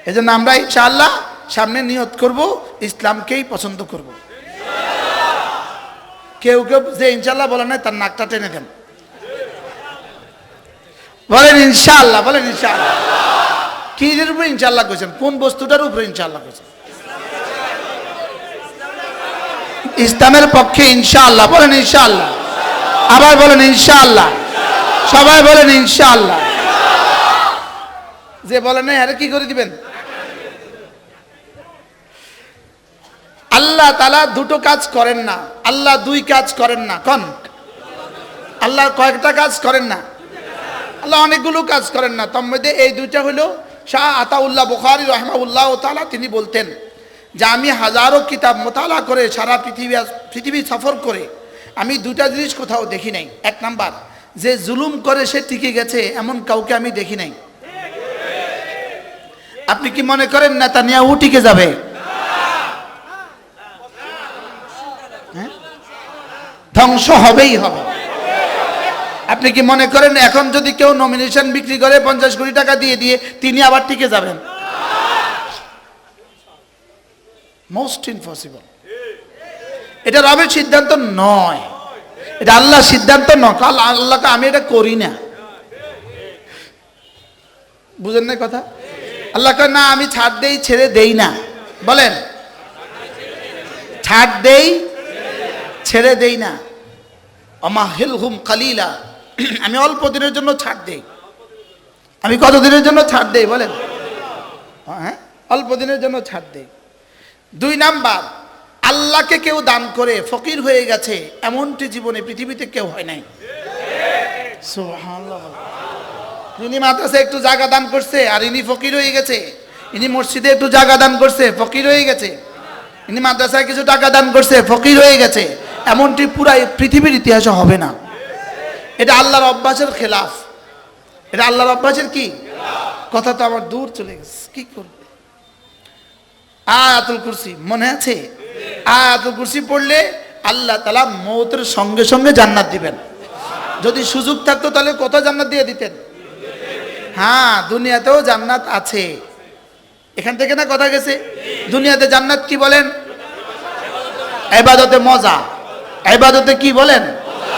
এই জন্য আমরা ইনশাআল্লাহ সামনে নিয়ত করব ইসলামকেই পছন্দ করব। কেউ কেউ যে ইনশাআল্লাহ বলে না তার নাকটা টেনে দেন, বলেন ইনশাআল্লাহ, বলেন ইনশাআল্লাহ। কিসের উপরে ইনশাআল্লাহ কইছেন? কোন বস্তুটার উপরে ইনশাআল্লাহ কইছেন? ইসলামের পক্ষে ইনশাআল্লাহ, বলেন ইনশাআল্লাহ। আবার বলেন ইনশাআল্লাহ, সবাই বলেন ইনশাআল্লাহ। যে বলেন না আরে কি করে দিবেন? আল্লাহ তাআলা দুটো কাজ করেন না, আল্লাহ দুই কাজ করেন না। কোন আল্লাহ কয়েকটা কাজ করেন না? আল্লাহ অনেকগুলো কাজ করেন না, তার মধ্যে এই দুইটা হলো শাহ আতাউল্লাহ বুখারী রাহিমাহুল্লাহ তাআলা তিনি বলতেন যে আমি হাজারো কিতাব মোতালা করে সারা পৃথিবী সফর করে আমি দুটা জিনিস কোথাও দেখি নাই। এক নাম্বার, যে জুলুম করে সে টিকে গেছে এমন কাউকে আমি দেখি নাই। আপনি কি মনে করেন নেতানিয়াহু টিকে যাবে? ধ্বংস হবেই হবে। আপনি কি মনে করেন এখন যদি কেউ নমিনেশন বিক্রি করে 50 কোটি টাকা দিয়ে তিনি আবার টিকে যাবেন? Most impossible. এটা রবের সিদ্ধান্ত নয়, এটা আল্লাহর সিদ্ধান্ত নয়। আল্লাহকে আমি এটা করি না, বুঝেন না কথা? আল্লাহ কয় না আমি ছাড় দেই ছেড়ে দেই না। বলেন ছাড় দেই ছেড়ে দেই না। আমাহিলহুম কালিলা, আমি অল্প দিনের জন্য ছাড় দেই। আমি কত দিনের জন্য ছাড় দেই বলেন? হ্যাঁ, অল্প দিনের জন্য ছাড় দেই। 2 নাম্বার, আল্লাহকে কেউ দান করে ফকির হয়ে গেছে এমনটি জীবনে পৃথিবীতে কেউ হয় নাই। সুবহানাল্লাহ। ইনি মাদ্রাসায় একটু জায়গা দান করছে আর ইনি ফকির হয়ে গেছে। ইনি মসজিদে একটু জায়গা দান করছে, ফকির হয়ে গেছে। ইনি মাদ্রাসায় কিছু টাকা দান করছে, ফকির হয়ে গেছে। এমনটি পুরা পৃথিবীর ইতিহাসে হবে না। এটা আল্লাহর অভ্যাসের খেলাফ। এটা আল্লাহর অভ্যাসের কি কথা? তো আমার দূর চলে গেছে, কি করবে? আয়াতুল কুরসি মনে আছে? আয়াতুল কুরসি পড়লে আল্লাহ তাআলা মওতের সঙ্গে সঙ্গে জান্নাত দিবেন। যদি সুযোগ থাকতো তাহলে কত জান্নাত দিয়ে দিতেন। হ্যাঁ, দুনিয়াতেও জান্নাত আছে। এখান থেকে না কথা গেছে? দুনিয়াতে জান্নাত কি বলেন? ইবাদতে মজা। ইবাদতে কি বলেন?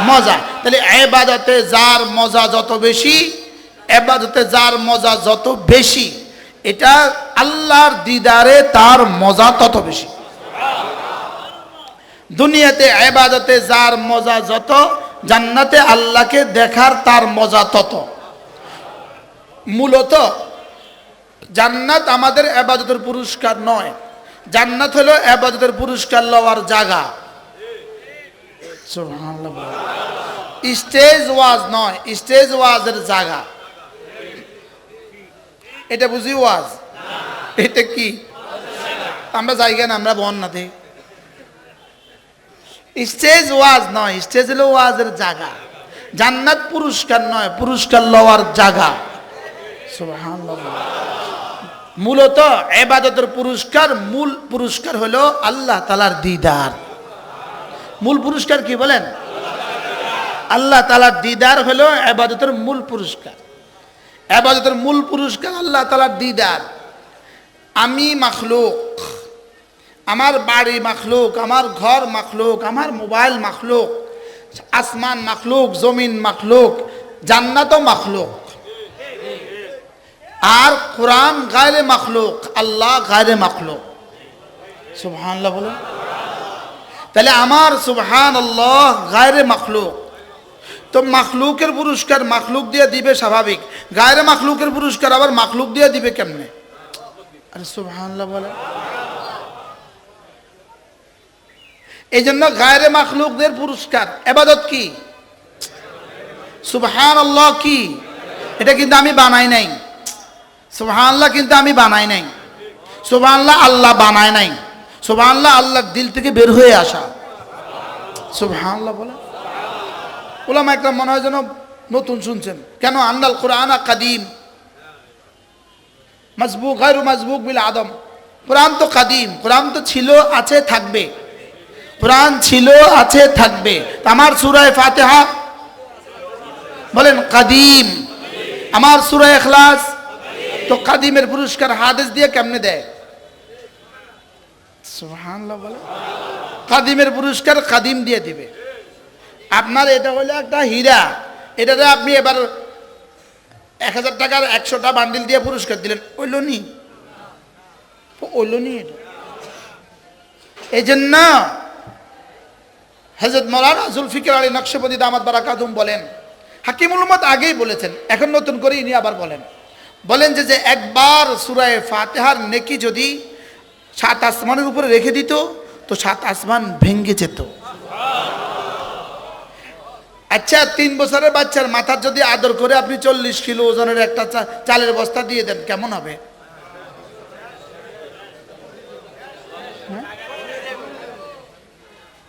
মজা। তাহলে ইবাদতে যার মজা যত বেশি, ইবাদতে যার মজা যত বেশি, এটা আল্লাহর দিদারে তার মজা তত বেশি। দুনিয়াতে ইবাদতে যার মজা যত, জান্নাতে আল্লাহকে দেখার তার মজা তত। মূলত জান্নাত আমাদের ইবাদতের পুরস্কার নয়, জান্নাত হলো ইবাদতের পুরস্কার লওয়ার জায়গা। সুবহানাল্লাহ। স্টেজ ওয়াজ নয়, স্টেজ ওয়াজের জায়গা। এটা বুঝি ওয়াজ? এটা কি? আমরা জায়গা না, আমরা বন্যাতে। স্টেজ ওয়াজ নয়, স্টেজ হলো ওয়াজের জায়গা। জান্নাত পুরস্কার নয়, পুরস্কার লওয়ার জায়গা। সুবহানাল্লাহ। মূলত ইবাদতের পুরস্কার, মূল পুরস্কার হলো আল্লাহ তাআলার দিদার। মূল পুরস্কার কি বলেন? আল্লাহ তাআলার দিদার হলো ইবাদতের মূল পুরস্কার। ইবাদতের মূল পুরস্কার আল্লাহ তাআলার দিদার। আমি মাখলুক, আমার বাড়ি মাখলুক, আমার ঘর মাখলুক, আমার মোবাইল মাখলুক, আসমান মাখলুক, জমিন মাখলুক, জান্নাতও মাখলুক। আর কোরআন গায়রে মাখলুক, আল্লাহ গায়রে মাখলুক। সুবহানাল্লাহ বলুন। তাহলে আমার সুবহানাল্লাহ গায়রে মাখলুক। তো মাখলুকের পুরস্কার মাখলুক দিয়ে দিবে স্বাভাবিক, গায়রে মাখলুকের পুরস্কার আবার মাখলুক দিয়ে দিবে কেমনে? আরে সুবহানাল্লাহ বলে। এই জন্য গায়রে মাখলুকদের পুরস্কার। ইবাদত কি? সুবহানাল্লাহ কি? এটা কিন্তু আমি বানাই নাই। সুবহানাল্লাহ কিন্তু আমি বানাই নাই। সুবহানাল্লাহ আল্লাহ বানায় নাই। সুবহানাল্লাহ আল্লাহর দিল থেকে বের হয়ে আসা। সুবহানাল্লাহ বলে। উলামা একরাম মনে হয় যেন নতুন শুনছেন। কেন? আন্নাল কোরআন কাদিম মাসবুক গায়রু মাসবুক বিল আদম। কোরআন তো কাদিম, কোরআন তো ছিল, আছে, থাকবে। কোরআন ছিল, আছে, থাকবে। আমার সূরা ফাতিহা বলেন কাদিম, আমার সূরা ইখলাস তো কাদিমের পুরস্কার হাদিস দিয়ে কেমনে দেয়? সুবহানাল্লাহ বলে। কাদিমের পুরস্কার কাদিম দিয়ে দিবে। আপনার এটা হলো একটা হীরা, এটাতে আপনি এবার 1000 টাকার 100টা বান্ডিল দিয়ে পুরস্কার দিলেন, ওইল নি? ওইল নি এটা। এই জন্য হযরত মাওলানা জুলফিকার আলী নকশবন্দি দামাত বারাকাতুহুম বলেন, হাকিমুল উম্মত আগেই বলেছেন, এখন নতুন করে ইনি আবার বলেন যে একবার সূরা ফাতিহার নেকি যদি 7 আসমানের উপরে রেখে দিত তো 7 আসমান ভেঙে যেত। আচ্ছা, 3 বছরের বাচ্চার মাথার যদি আদর করে আপনি 40 কিলো ওজনের একটা চালের বস্তা দিয়ে দেন, কেমন হবে?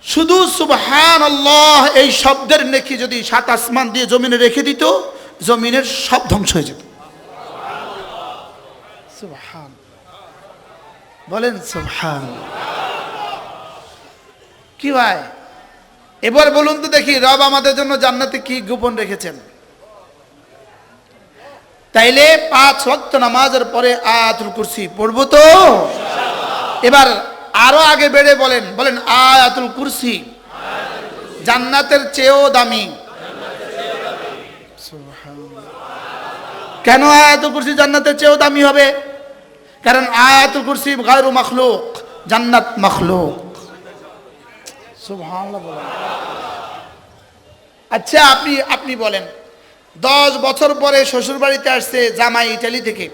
শুধু সুবহানাল্লাহ এই শব্দের নেকি যদি 7 আসমান দিয়ে জমিনে রেখে দিত, জমিনের সব ধ্বংস হয়ে যেত। সুবহান বলেন সুবহান। কি ভাই, এবার বলুন তো দেখি, রব আমাদের জন্য জান্নাতে কি গোপন রেখেছেন? তাইলে 5 ওয়াক্ত নামাজের পরে আয়াতুল কুরসি পড়বো তো? এবার আরো আগে বেড়ে বলেন আয়াতুল কুরসি জান্নাতের চেয়েও দামি। কেন আয়াতুল কুরসি জান্নাতের চেয়েও দামি হবে? কারণ আয়াতুল কুরসি গায়রু মাখলুক, জান্নাত মাখলুক। সুবহানাল্লাহ বলেন। আচ্ছা, আপনি বলেন, 10 বছর পরে শ্বশুর বাড়িতে আসছে জামাই ইটালি থেকে,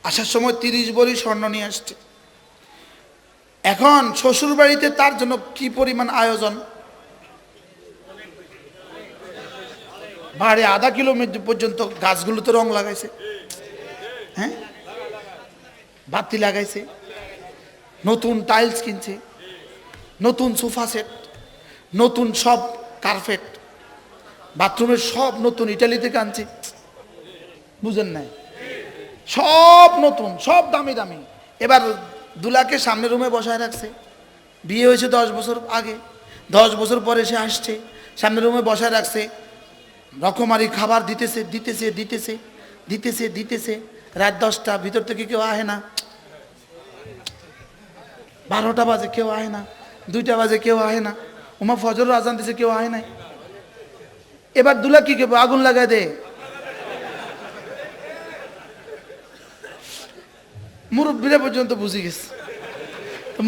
আসার সময় 30 ভরি স্বর্ণ নিয়ে আসছে। এখন শ্বশুর বাড়িতে তার জন্য কি পরিমাণ আয়োজন? বাড়ি আধা কিলোমিটার পর্যন্ত গাছগুলোতে রং লাগাইছে, হ্যাঁ, বাতি লাগাইছে, নতুন টাইলস কিনছে, নতুন সোফা সেট, নতুন সব কার্পেট, বাথরুমের সব নতুন ইটালি থেকে আনছে। বুঝেন নাই? সব নতুন, সব দামি দামি। এবার দুলাকে সামনের রুমে বসায় রাখছে। বিয়ে হয়েছে 10 বছর আগে, 10 বছর পরে সে আসছে, সামনের রুমে বসায় রাখছে। রকমারি খাবার দিতেছে দিতেছে দিতেছে দিতেছে দিতেছে। রাত 10টা, ভিতর থেকে কেউ আহে না। 12টা বাজে কেউ আহে না, 2টা বাজে কেউ আহে না, ওমা ফজরের আজান দিছে কেউ আহে নাই। এবার দুলা কি করবে? আগুন লাগায় দে। মুরব্বীরা পর্যন্ত বুঝে গেছে,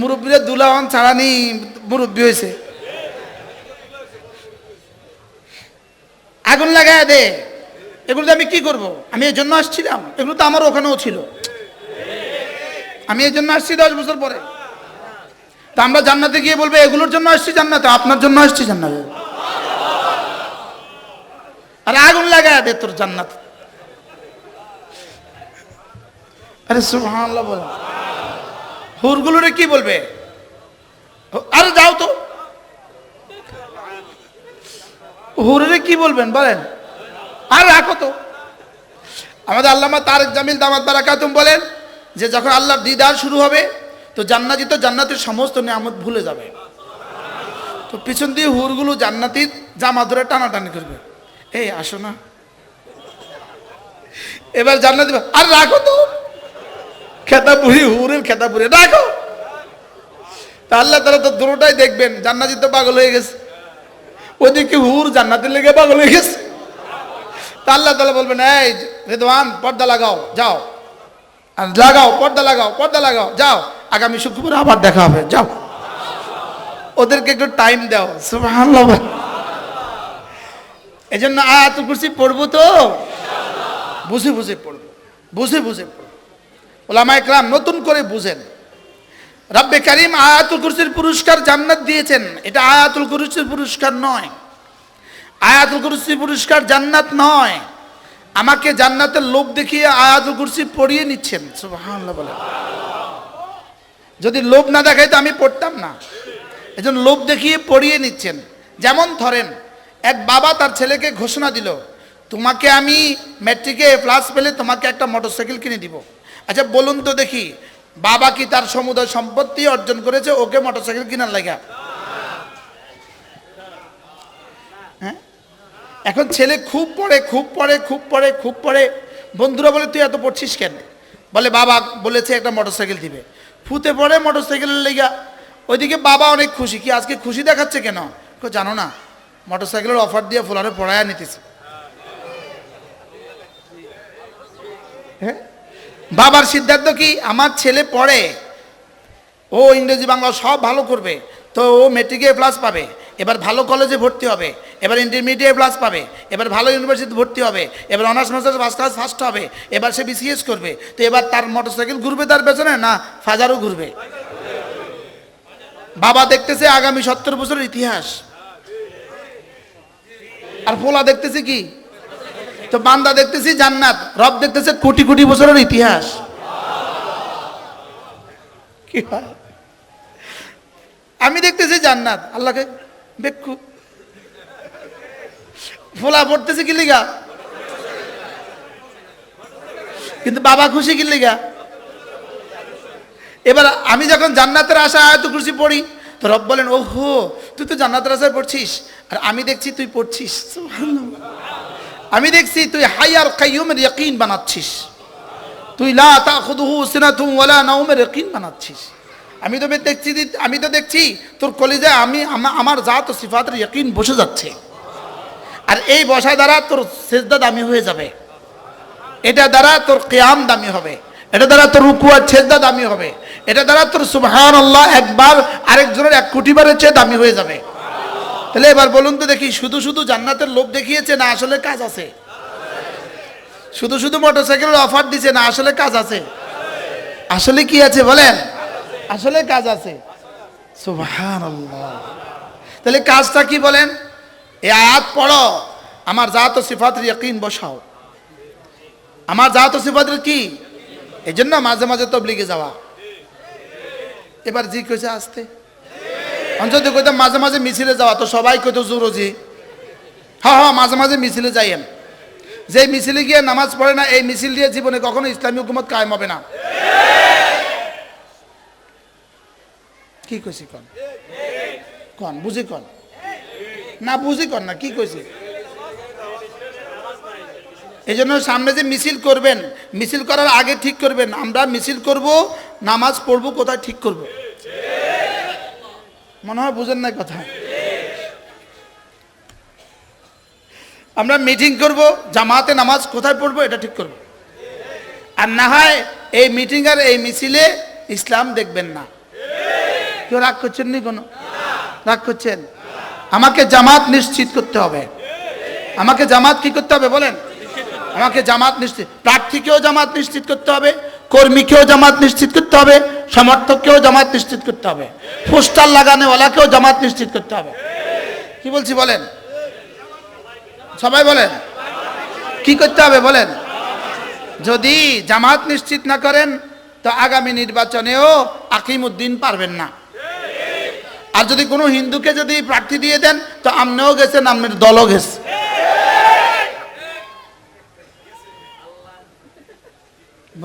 মুরব্বীরা দুলাওয়ান ছাড়ানি মুরব্বী হয়েছে। আগুন লাগায় দে। এগুলো আমি কি করব? আমি এই জন্য আসছিলাম, এগুলো তো আমার ওখানেও ছিল। আমি এই জন্য আসছি 10 বছর পরে। তা আমরা জান্নাতে গিয়ে বলবো এগুলোর জন্য আসছি জান্নাতে, আপনার জন্য আসছি জান্নাতে। আর আগুন লাগায় দে তোর জান্নাত। আরে সুবহানাল্লাহ বলেন। হুরগুলোরে কি বলবে? আরে যাও তো, হুররে কি বলবেন বলেন? আর রাখো তো। আমাদের আল্লামা তারেক জামিল দামাত বারাকাতুম বলেন যে যখন আল্লাহর দিদার শুরু হবে তো জান্নাতি তো জান্নাতের সমস্ত নিয়ামত ভুলে যাবে। তো পিছন দিয়ে হুরগুলো জান্নাতির জামা ধরে টানাটানি করবে, এই আসো না। এবার জান্নাতি আর রাখো তো, খেতাপুরি হুরের খেতাপুরি রাখো। তা আল্লাহ তাআলা তো দুটোটাই দেখবেন, জান্নাতি তো পাগল হয়ে গেছে, ওইদিকে হুর জান্নাতের লেগে পাগল হয়ে গেছে। তা আল্লাহ তাআলা বলবেন, এই রিদওয়ান পর্দা লাগাও যাও, আর লাগাও পর্দা লাগাও, পর্দা লাগাও যাও, আগামী শুক্রবার আবার দেখা হবে যাও। ওদেরকে একটু টাইম দাও। সুবহানাল্লাহ। এই জন্য আয়াতুল কুরসি পড়বো তো বুঝে বুঝে পড়বো, বুঝে বুঝে পড়বো। উলামায়ে কেরাম নতুন করে বুঝেন। রব্বে কারীম আয়াতুল কুরসির পুরস্কার জান্নাত দিয়েছেন, এটা আয়াতুল কুরসির পুরস্কার নয়। আয়াতুল কুরসির পুরস্কার জান্নাত নয়। আমাকে জান্নাতের লোভ দেখিয়ে আয়াতুল কুরসি পড়িয়ে নিচ্ছেন। সুবহানাল্লাহ বলেন। যদি লোভ না দেখাইতো আমি পড়তাম না, এজন্য লোভ দেখিয়ে পড়িয়ে নিচ্ছেন। যেমন ধরেন এক বাবা তার ছেলেকে ঘোষণা দিল, তোমাকে আমি ম্যাট্রিকে প্লাস পেলে তোমাকে একটা মোটরসাইকেল কিনে দিব। আচ্ছা বলুন তো দেখি, বাবা কি তার সমুদয় সম্পত্তি অর্জন করেছে ওকে মোটরসাইকেল কেনার লাগা? হ্যাঁ, এখন ছেলে খুব পড়ে খুব পড়ে খুব পড়ে খুব পড়ে, বন্ধুরা বলে তুই এত পড়ছিস কেন? বলে বাবা বলেছে একটা মোটরসাইকেল দিবে। ফুতে পড়ে মোটরসাইকেলের লেগা, ওইদিকে বাবা অনেক খুশি, কি আজকে খুশি দেখাচ্ছে কেন? জানো না মোটরসাইকেলের অফার দিয়ে ফুলারে পড়ায় নিতেছে। হ্যাঁ, বাবার সিদ্ধান্ত কি, আমার ছেলে পড়ে, ও ইংরেজি বাংলা সব ভালো করবে, তো ও মেট্রিকে প্লাস পাবে, এবার ভালো কলেজে ভর্তি হবে, এবার ইন্টারমিডিয়েট প্লাস পাবে, এবার ভালো ইউনিভার্সিটি ভর্তি হবে, এবার honours masters first class first হবে, এবার সে বিসিএস করবে। তো এবার তার মোটরসাইকেল ঘুরবে তার পেছনে না ফাজারও ঘুরবে? বাবা দেখতেছে আগামী 70 বছরের ইতিহাস, আর পোলা দেখতেছে কি? তো বান্দা দেখতেছি জান্নাত, রব দেখতেছে কোটি কোটি বছরের ইতিহাস। কি হয়? আমি দেখতেছি জান্নাত, আল্লাহকে বেক্ষু। ফোলা পড়তেছে কি লিগা? কিন্তু বাবা খুশি কি লিগা? এবার আমি যখন জান্নাতের আশা আয়াতুল কুরসি পড়ি তো রব বলেন, ওহো তুই তো জান্নাতের আশায় পড়ছিস, আর আমি দেখছি তুই পড়ছিস, আমি দেখছি তুই হাই আর কাইয়ুমের ইয়াকিন বানাচ্ছিস, তুই লা তাখুযুহু সিনাতুন ওয়ালা নাওমের ইয়াকিন বানাচ্ছিস। আমি তো দেখছি তোর কলিজায় আমার জাত ও সিফাতের ইয়াকিন বসে যাচ্ছে, আর এই বসা দ্বারা তোর সিজদা দামি হয়ে যাবে, এটা দ্বারা তোর কিয়াম দামি হবে, এটা দ্বারা তোর রুকু আর সিজদা দামি হবে, এটা দ্বারা তোর সুবহানাল্লাহ একবার আরেকজনের 1 কোটি বারের চেয়ে দামি হয়ে যাবে। তাহলে এবার বলুন তো দেখি, শুধু শুধু জান্নাতের লোভ দেখিয়েছে না আসলে কাজ আছে? শুধু শুধু মোটরসাইকেলের অফার দিছে না আসলে কাজ আছে? আসলে কি আছে বলেন? আসলে কাজ আছে। সুবহানাল্লাহ। তাহলে কাজটা কি বলেন? এই আয়াত পড়ো, আমার জাত ও সিফাতের ইয়াকিন বসাও। আমার জাত ও সিফাতের কি? এই জন্য মাঝে মাঝে তাবলীগে যাওয়া। এবার জি কইছে আসতে, অন্তত কইতাম মাঝে মাঝে মিছিলে যাওয়া, তো সবাই কইতো জোরজি। হ্যাঁ হ্যাঁ, মাঝে মাঝে মিছিলে যাইয়েন। যে মিছিলে গিয়ে নামাজ পড়ে না, এই মিছিল দিয়ে জীবনে কখনো ইসলামী হুকুমত কায়েম হবে না। কি কইছি কন? কন বুঝি কন না, বুঝি কন না, কি কইছি? এই জন্য সামনে যে মিছিল করবেন, মিছিল করার আগে ঠিক করবেন আমরা মিছিল করব, নামাজ পড়বো কোথায় ঠিক করব। মনে হয় বুঝেন না কথা। আমরা মিটিং করব, জামাতে নামাজ কোথায় পড়বো এটা ঠিক করব। আর না হয় এই মিটিং আর এই মিছিলে ইসলাম দেখবেন না। কেউ রাগ করছেন নি? কোনো রাগ করছেন? আমাকে জামাত নিশ্চিত করতে হবে। আমাকে জামাত কি করতে হবে বলেন? আমাকে জামাত নিশ্চিত, প্রার্থীকেও জামাত নিশ্চিত করতে হবে, কর্মীকেও জামাত নিশ্চিত করতে হবে, সমর্থককেও জামাত নিশ্চিত করতে হবে, পোস্টার লাগানোওয়ালাকেও জামাত নিশ্চিত করতে হবে। কি বলছি বলেন? সবাই বলেন কি করতে হবে বলেন? যদি জামাত নিশ্চিত না করেন তো আগামী নির্বাচনেও আকিমউদ্দিন পারবেন না। আর যদি কোনো হিন্দুকে যদি প্রার্থী দিয়ে দেন তো আমনেও গেছেন, আপনার দলও গেছে।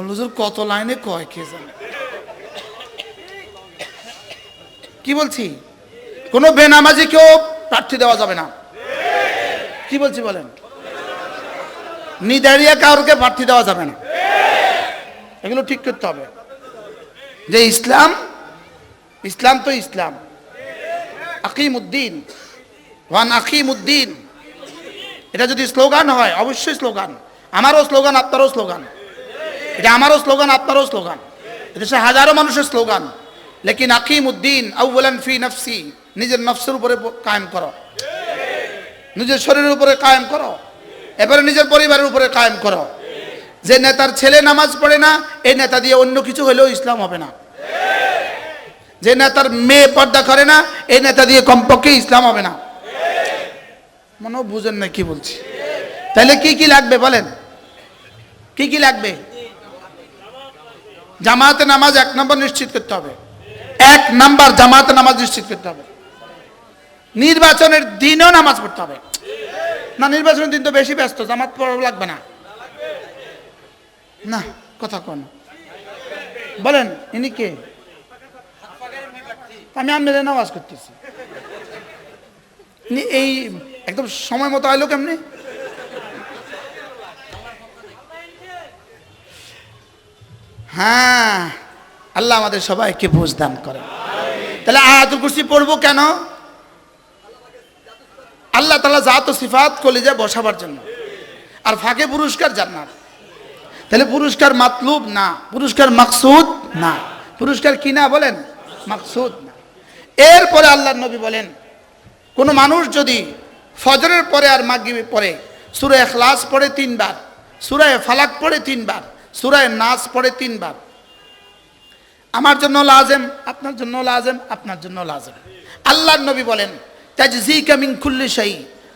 হুজুর কত লাইনে কয় কে জানে কি বলছি। কোনো বেনামাজি কেউ প্রার্থী দেওয়া যাবে না। কি বলছি বলেন? নিদারিয়া কাউকে প্রার্থী দেওয়া যাবে না। এগুলো ঠিক করতে হবে যে ইসলাম, ইসলাম তো ইসলাম। আকিমউদ্দিন ওয়ান আকিমউদ্দিন, এটা যদি স্লোগান হয়, অবশ্যই স্লোগান, আমারও স্লোগান আপনারও স্লোগান, এটা আমারও স্লোগান আপনারও স্লোগান, এদেশে হাজারো মানুষের স্লোগান। লেকিন আকিমউদ্দিন আউওয়ালান ফি নফসি, নিজের নফসের উপরে কায়েম করো, নিজের শরীরের উপরে কায়েম করো, এবারে নিজের পরিবারের উপরে কায়েম করো। যে নেতার ছেলে নামাজ পড়ে না, এই নেতা দিয়ে অন্য কিছু হলেও ইসলাম হবে না। যে নেতার মেয়ে পর্দা করে না, এই নেতা দিয়ে কমপক্ষে ইসলাম হবে না। মনে বুঝেন না কি বলছি? তাহলে কি কি লাগবে বলেন? কি কি লাগবে? জামাতে নামাজ 1 নম্বর নিশ্চিত করতে হবে। 1 নম্বর জামাতে নামাজ নিশ্চিত করতে হবে। নির্বাচনের দিনও নামাজ পড়তে হবে না। নির্বাচনের দিন তো বেশি ব্যস্ত, জামাত পড়া লাগবে না। না কথা কোন বলেন? ইনি কে? আমি আপনাদের নামাজ করতেছি, এই একদম সময় মতো আইলো কেমনি? হ্যাঁ, আল্লাহ আমাদের সবাইকে বুঝ দান করে। তাহলে আয়াতুল কুরসি পড়বো কেন? আল্লাহ তাআলা জাত ও সিফাত কলিজায় বসাবার জন্য, আর ফাঁকে পুরস্কার জান্নাত। তাহলে পুরস্কার মাতলুব না, পুরস্কার মাকসুদ না। পুরস্কার কি না বলেন? মাকসুদ না। এরপরে আল্লাহর নবী বলেন, কোন মানুষ যদি ফজরের পরে আর মাগরিবের পরে সূরা ইখলাস পড়ে 3 বার, সূরা ফালাক পড়ে 3 বার, সূরা নাস পড়ে 3 বার, আমার জন্য লাজেম, আপনার জন্য লাজেম, আপনার জন্য লাজেম। আল্লাহর নবী বলেন, তাজজিকা মিন কুল্লি শাই।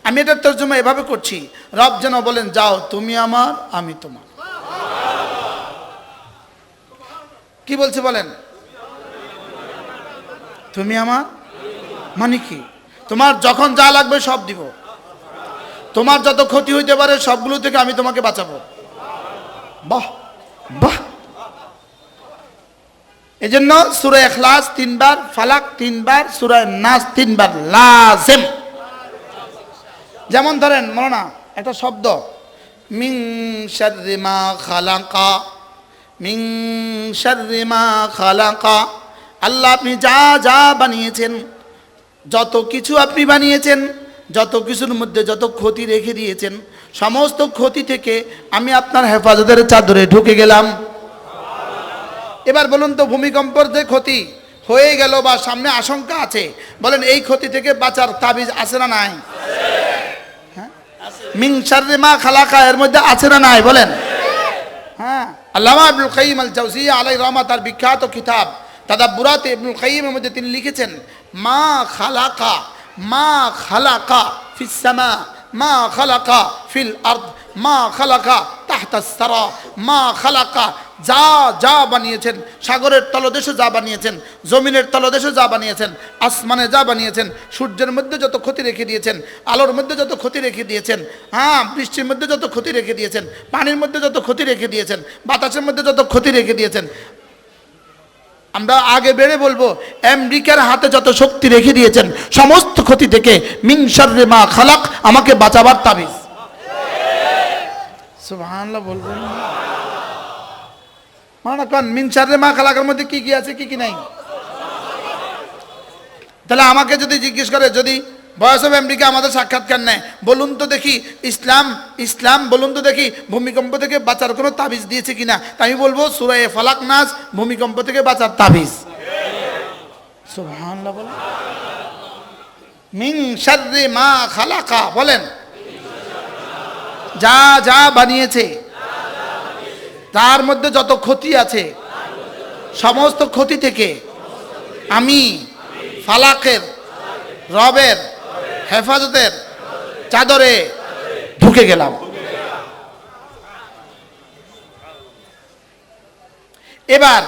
আমি এটার তরজমা এভাবে করছি, রব যেন বলেন, যাও তুমি আমার, আমি তোমার। কি বলছে বলেন? তুমি আমার মানে কি? তোমার যখন যা লাগবে সব দিব, তোমার যত ক্ষতি হইতে পারে সবগুলো থেকে আমি তোমাকে বাঁচাবো। বাহ বাহ। এজন্য সূরা ইখলাস 3 বার, ফালাক 3 বার, সূরা নাস 3 বার লাজিম। যেমন ধরেন মৌলানা একটা শব্দ, মিন শাররি মা খালাকা, মিন শাররি মা খালাকা। আল্লাহ আপনি যা যা বানিয়েছেন, যত কিছু আপনি বানিয়েছেন, যত কিছুর মধ্যে যত ক্ষতি রেখে দিয়েছেন, সমস্ত ক্ষতি থেকে আমি আপনার হেফাজতের চাদরে ঢুকে গেলাম। এবার বলুন তো, ভূমিকম্পর যে ক্ষতি হয়ে গেল বা সামনে আশঙ্কা আছে, বলেন এই ক্ষতি থেকে বাঁচার তাবিজ আছে না নাই? হ্যাঁ, মিন শাররি মা খালাকা এর মধ্যে আছে না নাই বলেন? হ্যাঁ, আল্লামা ইবনুল কাইয়িম আল জাওজিয়া আলাইহির রহমাত, তার বিখ্যাত কিতাব তাদাব্বুরাত ইবনুল কাইয়িমের মধ্যে তিনি লিখেছেন, মা খালাকা, মা খালাকা ফিস সামা, মা খালাকা ফিল আরদ, মা খালাকা তাহতা সারা, মা খালাকা। যা যা বানিয়েছেন, সাগরের তলদেশে যা বানিয়েছেন, জমিনের তলদেশে যা বানিয়েছেন, আসমানে যা বানিয়েছেন, সূর্যের মধ্যে যত ক্ষতি রেখে দিয়েছেন, আলোর মধ্যে যত ক্ষতি রেখে দিয়েছেন, হ্যাঁ বৃষ্টির মধ্যে যত ক্ষতি রেখে দিয়েছেন, পানির মধ্যে যত ক্ষতি রেখে দিয়েছেন, বাতাসের মধ্যে যত ক্ষতি রেখে দিয়েছেন। আমরা আগে বেড়ে বলবো, আমেরিকার হাতে যত শক্তি রেখে দিয়েছেন, সমস্ত ক্ষতি থেকে মিন শাররি মা খালাক, আমাকে বাঁচাবার তাবিজ। সুবহানাল্লাহ বলবেন মানে কোন? মিন শাররি মা খালাকের মধ্যে কি কি আছে, কি কি নাই? তাহলে আমাকে যদি জিজ্ঞেস করে, যদি ভয়েস অফ আমেরিকা আমাদের সাক্ষাৎকার নেয়, বলুন তো দেখি ইসলাম, ইসলাম বলুন তো দেখি ভূমিকম্প থেকে বাঁচার কোনো তাবিজ দিয়েছে কিনা? তাই আমি বলবো সূরা ফালাক নাস ভূমিকম্প থেকে বাঁচার তাবিজ। সুবহানাল্লাহ বলেন। মিন শাররি মা খালাকা বলেন, যা যা বানিয়েছে তার মধ্যে যত ক্ষতি আছে, সমস্ত ক্ষতি থেকে আমি ফালাকের, রবের হেফাজতের চাদরে ঢুকে গেলাম। এবার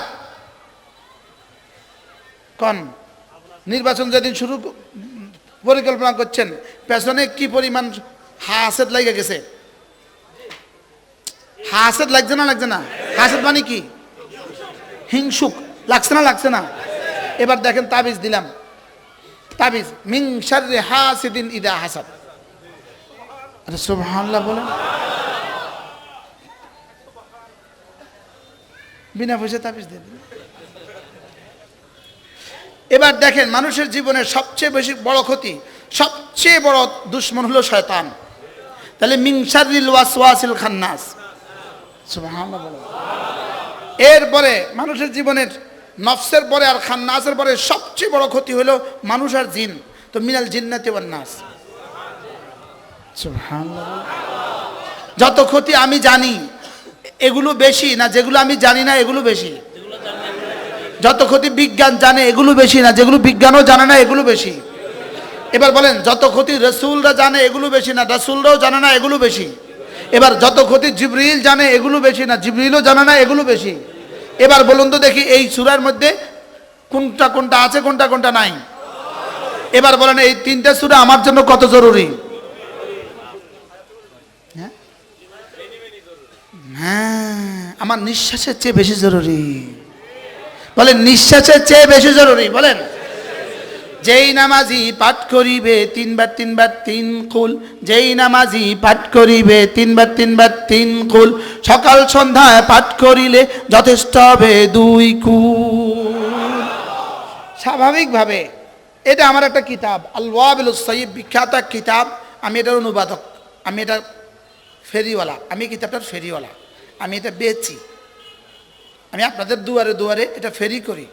কোন নির্বাচন যেদিন শুরু পরিকল্পনা করছেন, পেছনে কি পরিমাণ হাসেদ লাগে গেছে? হাসেদ লাগছে না লাগছে না? হাসেদ মানে কি? হিংসুক লাগছে না লাগছে না? এবার দেখেন তাবিজ দিলাম, তাবিজ মিন শাররি হাসিদিন ইদা হাসাদ। আরে সুবহানাল্লাহ বলেন, বিনা পয়সা তাবিজ দিয়ে দিন। এবার দেখেন মানুষের জীবনের সবচেয়ে বেশি বড় ক্ষতি, সবচেয়ে বড় দুশ্মন হলো শয়তান। তাহলে মিন শাররিল ওয়াসওয়াসিল খান্নাস, সুবহানাল্লাহ বলেন। এরপরে মানুষের জীবনের নফসের পরে আর খান্নাসের পরে সবচেয়ে বড় ক্ষতি হলো মানুষ আর জিন। তো মিনাল জিন্নাতি ওয়ান নাস, সুবহানাল্লাহ। যত ক্ষতি আমি জানি এগুলো বেশি না যেগুলো আমি জানি না এগুলো বেশি? যত ক্ষতি বিজ্ঞান জানে এগুলো বেশি না যেগুলো বিজ্ঞানও জানে না এগুলো বেশি? এবার বলেন যত ক্ষতি রাসূলরা জানে এগুলো বেশি না রাসূলরাও জানে না এগুলো বেশি? এবার যত ক্ষতি জিবরিল জানে এগুলো বেশি না জিবরিলও জানে না এগুলো বেশি? এবার বলুন তো দেখি এই সূরার মধ্যে কোনটা কোনটা আছে কোনটা কোনটা নাই? এবার বলেন এই তিনটা সূরা আমার জন্য কত জরুরি? হ্যাঁ, আমার নিঃশ্বাসের চেয়ে বেশি জরুরি। বলেন নিঃশ্বাসের চেয়ে বেশি জরুরি। বলেন যেই নামাজি পাঠ করিবে তিনবার তিনবার তিন কুল, যেই নামাজি পাঠ করিবে তিনবার তিনবার তিন কুল, সকাল সন্ধ্যায় পাঠ করিলে যথেষ্ট হবে 2 কুল। স্বাভাবিকভাবে এটা আমার একটা কিতাব আল ওয়াবিলুস সাইয়্যিব, বিখ্যাত কিতাব। আমি এটার অনুবাদক, আমি এটা ফেরিওয়ালা, আমি কিতাবটার ফেরিওয়ালা, আমি এটা বেচি, আমি আপনাদের দুয়ারে দুয়ারে এটা ফেরি করি।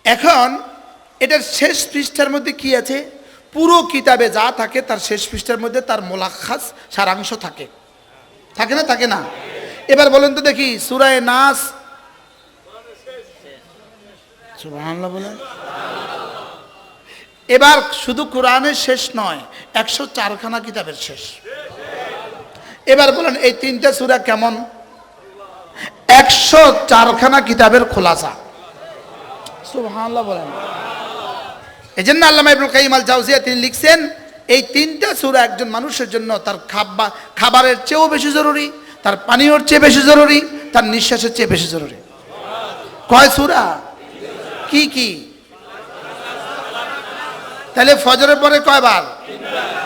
এখন এটার শেষ পৃষ্ঠার মধ্যে কি আছে? পুরো কিতাবে যা থাকে তার শেষ পৃষ্ঠার মধ্যে তার মোলাক্খাস সারাংশ থাকে, থাকে না থাকে না? এবার বলেন তো দেখি সূরা নাস, সুবহানাল্লাহ বলেন। এবার শুধু কোরআনের শেষ নয়, 104খানা কিতাবের শেষ। এবার বলেন এই তিনটা সূরা কেমন? 104খানা কিতাবের খোলাসা, সুবহানাল্লাহ বলেন। এজন্য আল্লামা ইবনুল কাইয়িম আল জাওজিয়া তিনি লিখছেন এই তিনটা সূরা একজন মানুষের জন্য তার খাবারের চেয়েও বেশি জরুরি, তার পানীয়র চেয়ে বেশি জরুরি, তার নিঃশ্বাসের চেয়ে বেশি জরুরি। কয় সূরা? কি কি? তাহলে ফজরের পরে কয়বার?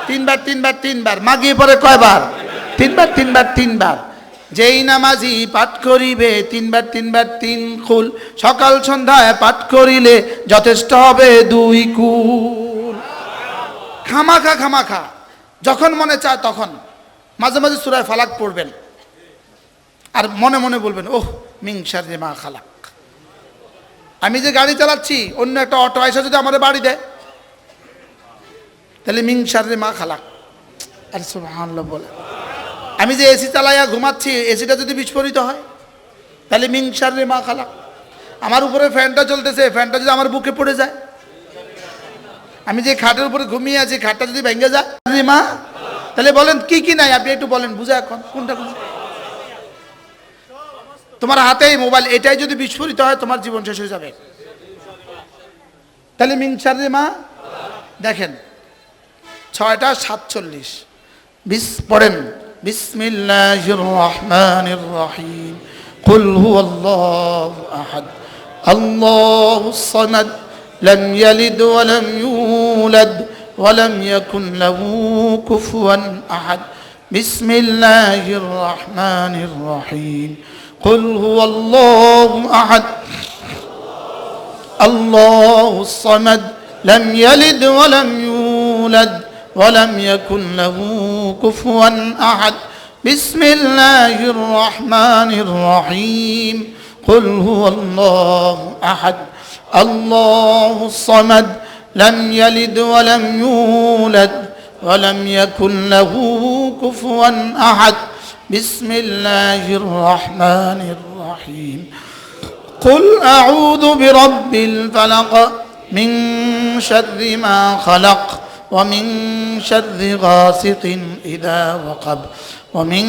তিনবার তিনবার তিনবার। মাগরিবের পরে কয়বার? তিনবার তিনবার তিনবার। যেই নামাজি পাঠ করিবে তিনবার তিনবার তিন কুল, সকাল সন্ধ্যায় পাঠ করিলে যথেষ্ট হবে 2 কুল। খামাখা খামাখা যখন মনে চায় তখন মাঝে মাঝে সূরা ফালাক পড়বেন আর মনে মনে বলবেন ওহ মিন শাররি মা খালাক। আমি যে গাড়ি চালাচ্ছি অন্য একটা অটো এসে যদি আমাদের বাড়ি দেয় তাহলে মিন শাররি মা খালাক, আর সুবহানাল্লাহ বলে। আমি যে এসি চালাইয়া ঘুমাচ্ছি এসিটা যদি বিস্ফোরিত হয় তাহলে মিন শাররি মা খালাক। আমার উপরে ফ্যানটা চলতেছে, ফ্যানটা যদি আমার বুকে পড়ে যায়, আমি যে খাটের উপরে ঘুমিয়ে আছি খাটটা যদি ভেঙে যায় মা, তাহলে বলেন কি কি নাই? আপনি একটু বলেন বুঝা এখন কোনটা কোন? তোমার হাতেই মোবাইল, এটাই যদি বিস্ফোরিত হয় তোমার জীবন শেষ হয়ে যাবে। তাহলে মিন শাররি মা দেখেন 6টা 47 পড়েন বিসমিল্লাহির রহমানির রহিম কুল হুয়াল্লাহু আহাদ আল্লাহুস সামাদ লাম ইয়ালিদ ওয়া লাম ইউলাদ ওয়া লাম ইয়াকুন লাহু কুফুয়ান আহাদ বিসমিল্লাহির রহমানির রহিম কুল হুয়াল্লাহু আহাদ আল্লাহুস সামাদ লাম ইয়ালিদ ওয়া লাম ইউলাদ ولم يكن له كفوا أحد بسم الله الرحمن الرحيم قل هو الله أحد الله الصمد لم يلد ولم يولد ولم يكن له كفوا أحد بسم الله الرحمن الرحيم قل أعوذ برب الفلق من شر ما خلق ومن شر غاسق إذا وقب ومن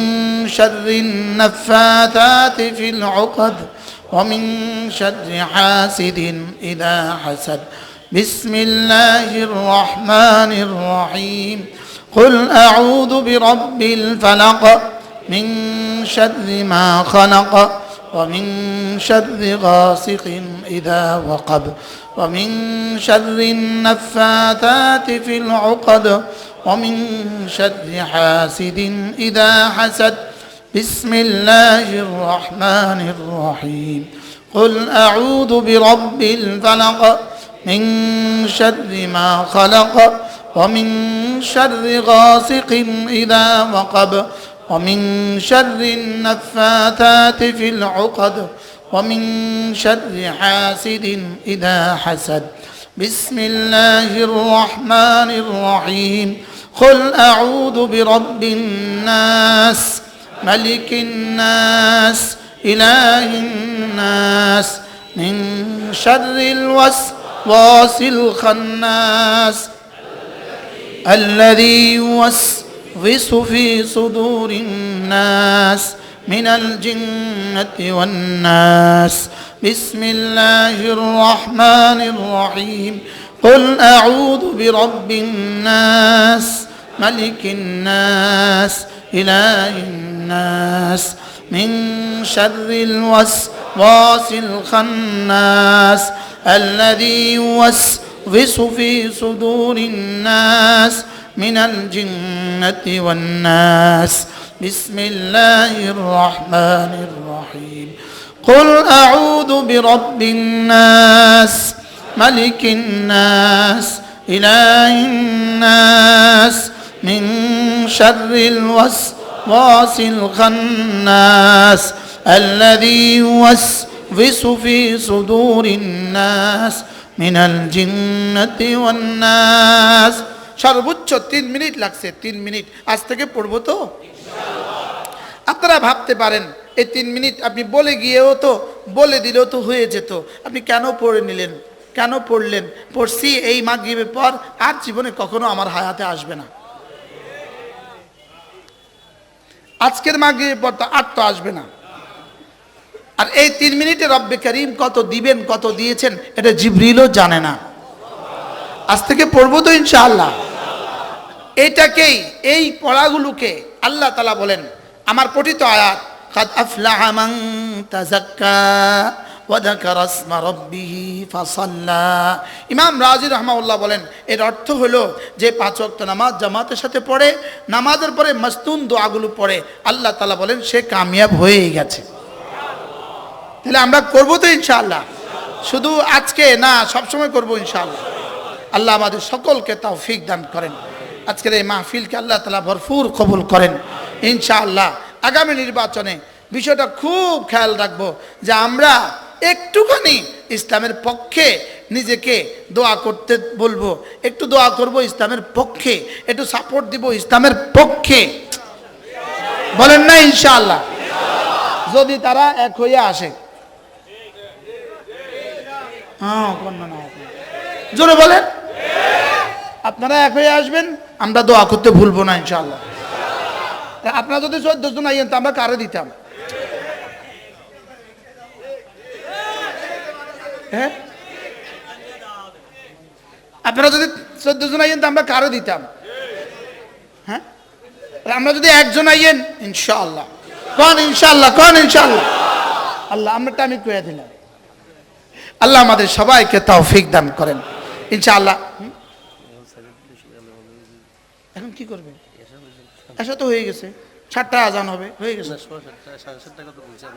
شر النفاثات في العقد ومن شر حاسد إذا حسد بسم الله الرحمن الرحيم قل أعوذ برب الفلق من شر ما خلق ومن شر غاسق إذا وقب ومن شر النفاثات في العقد ومن شر حاسد إذا حسد بسم الله الرحمن الرحيم قل أعوذ برب الفلق من شر ما خلق ومن شر غاسق إذا وقب ومن شر النفاثات في العقد ومن شر حاسد إذا حسد بسم الله الرحمن الرحيم قل أعوذ برب الناس ملك الناس إله الناس من شر الوسواس الخناس الذي يوسوس في صدور الناس من الجنة والناس بسم الله الرحمن الرحيم قل أعوذ برب الناس ملك الناس إله الناس من شر الوسواس الخناس الذي يوسوس في صدور الناس من الجنة والناس بسم الله الرحمن الرحيم قل أعوذ برب الناس ملك الناس إله الناس من شر الوسواس الخناس الذي يوسوس في صدور الناس من الجنة والناس সর্বোচ্চ 3 মিনিট লাগছে 3 মিনিট আজ থেকে পড়বো তো আপনারা ভাবতে পারেন এই 3 মিনিট আপনি বলে গিয়েও তো বলে দিলেও তো হয়ে যেত আপনি কেন পড়ে নিলেন কেন পড়লেন পড়ছি এই মাগরিবের পর আর জীবনে কখনো আমার হায়াতে আসবে না আজকের মাগরিবের পর তো আর তো আসবে না আর এই 3 মিনিটে রব্বে করিম কত দিবেন কত দিয়েছেন এটা জিবরিলও জানে না আজ থেকে পড়বো তো ইনশাআল্লাহ এটাকেই এই পড়াগুলোকে আল্লাহ তাআলা বলেন আমার পঠিত আয়াত কাদ আফলাহা মান তাযাক্কা ওয়া যাকারা ইসমা রাব্বিহি ফাসাল্লা ইমাম রাজি রাহমাহুল্লাহ বলেন এর অর্থ হলো যে 5 ওয়াক্ত নামাজ জামাতের সাথে পড়ে নামাজের পরে মাসতুন দোয়াগুলো পড়ে আল্লাহ তাআলা বলেন সে কামিয়াব হয়ে গেছে তাহলে আমরা করব তো ইনশাআল্লাহ শুধু আজকে না সব সময় করব ইনশাআল্লাহ আল্লাহ আমাদের সকলকে তৌফিক দান করেন আজকের এই মাহফিলকে আল্লাহ তাআলা ভরপুর কবুল করেন ইনশাআল্লাহ আগামী নির্বাচনে বিষয়টা খুব খেয়াল রাখবো যে আমরা একটুখানি ইসলামের পক্ষে নিজেকে দোয়া করতে বলবো একটু দোয়া করব ইসলামের পক্ষে একটু সাপোর্ট দিব ইসলামের পক্ষে বলেন না ইনশাআল্লাহ যদি তারা এক হয়ে আসে জোরে বলেন আপনারা এক হয়ে আসবেন আমরা দোয়া করতে ভুলবো না ইনশাআল্লাহ আপনারা যদি 14 জন আইয়েন তো আমরা কারে দিতাম হ্যাঁ আপনারা যদি 14 জন আইয়েন তো আমরা কারে দিতাম হ্যাঁ আমরা যদি একজন আইয়েন ইনশাআল্লাহ কোন ইনশাআল্লাহ আল্লাহ আমরা টাইম কইয়া দিলাম আল্লাহ আমাদের সবাইকে তৌফিক দান করেন ইনশাআল্লাহ এখন কি করবেন এসা তো হয়ে গেছে 7টা আজান হবে হয়ে গেছে 7:30 কত বলছেন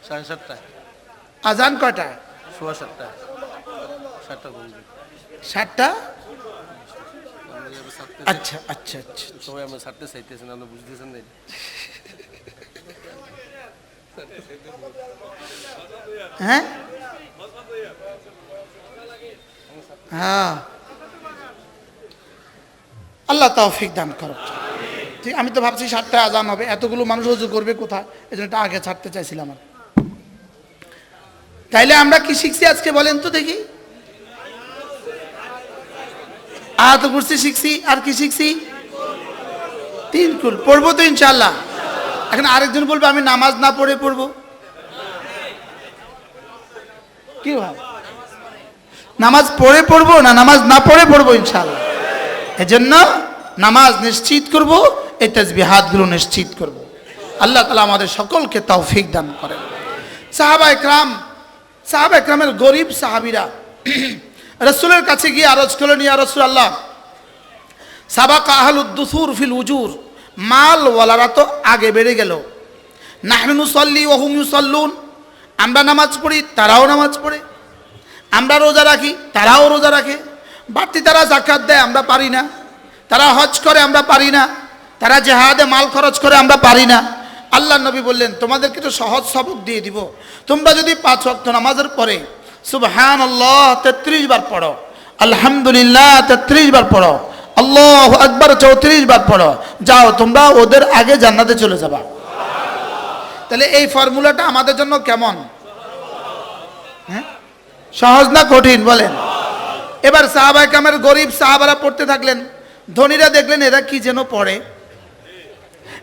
7:30 আজান কয়টা 7:30 7টা আচ্ছা আচ্ছা আচ্ছা সবাই আমরা ছাড়তে চাইতেছেন আপনি বুঝতেছেন না হ্যাঁ হ্যাঁ আল্লাহ তৌফিক দান করুন ঠিক আমি তো ভাবছি 7টা আজান হবে এতগুলো মানুষ ওযু করবে কোথায় এজন্য আগে ছাড়তে চাইছিলাম তাইলে আমরা কি শিখছি আজকে বলেন তো দেখি আয়াতুল কুরসি শিখছি আর কি শিখছি 3 কুল পড়বো তো ইনশাআল্লাহ। এখন আরেকজন বলবে আমি নামাজ না পড়ে পড়বো, কি ভাই? নামাজ পড়ে পড়বো না নামাজ না পড়ে পড়বো ইনশাআল্লাহ। এজন্য নামাজ নিশ্চিত করব, এই তাসবিহাতগুলো নিশ্চিত করব। আল্লাহ তাআলা আমাদের সকলকে তৌফিক দান করেন। সাহাবা একরামের গরিব সাহাবীরা রাসূলের কাছে গিয়ে আরজ করলেন, ইয়া রাসূলুল্লাহ, সাবাকা আহলুদ দুসুর ফিল উজুর, মাল ওয়ালারা তো আগে বেড়ে গেল। নাহনু নুসাল্লি ওয়া হুম ইউসাল্লুন, আমরা নামাজ পড়ি তারাও নামাজ পড়ে, আমরা রোজা রাখি তারাও রোজা রাখে, বাড়তি তারা যাকাত দেয় আমরা পারি না, তারা হজ করে আমরা পারি না, তারা জিহাদে মাল খরচ করে আমরা পারি না। আল্লাহ নবী বললেন, তোমাদেরকে তো সহজ সবক দিয়ে দিব, তোমরা যদি 5 ওয়াক্ত নামাজের পরে সুবহানাল্লাহ 33 বার পড়ো, আলহামদুলিল্লাহ 33 বার পড়ো, আল্লাহু আকবার 34 বার পড়ো, যাও তোমরা ওদের আগে জান্নাতে চলে যাবা। তাহলে এই ফর্মুলাটা আমাদের জন্য কেমন? হ্যাঁ, সহজ না কঠিন বলেন? এবার সাহাবায়ে কেরামের গরিব সাহাবারা পড়তে থাকলেন, ধনীরা দেখলেন এরা কি যেন পড়ে।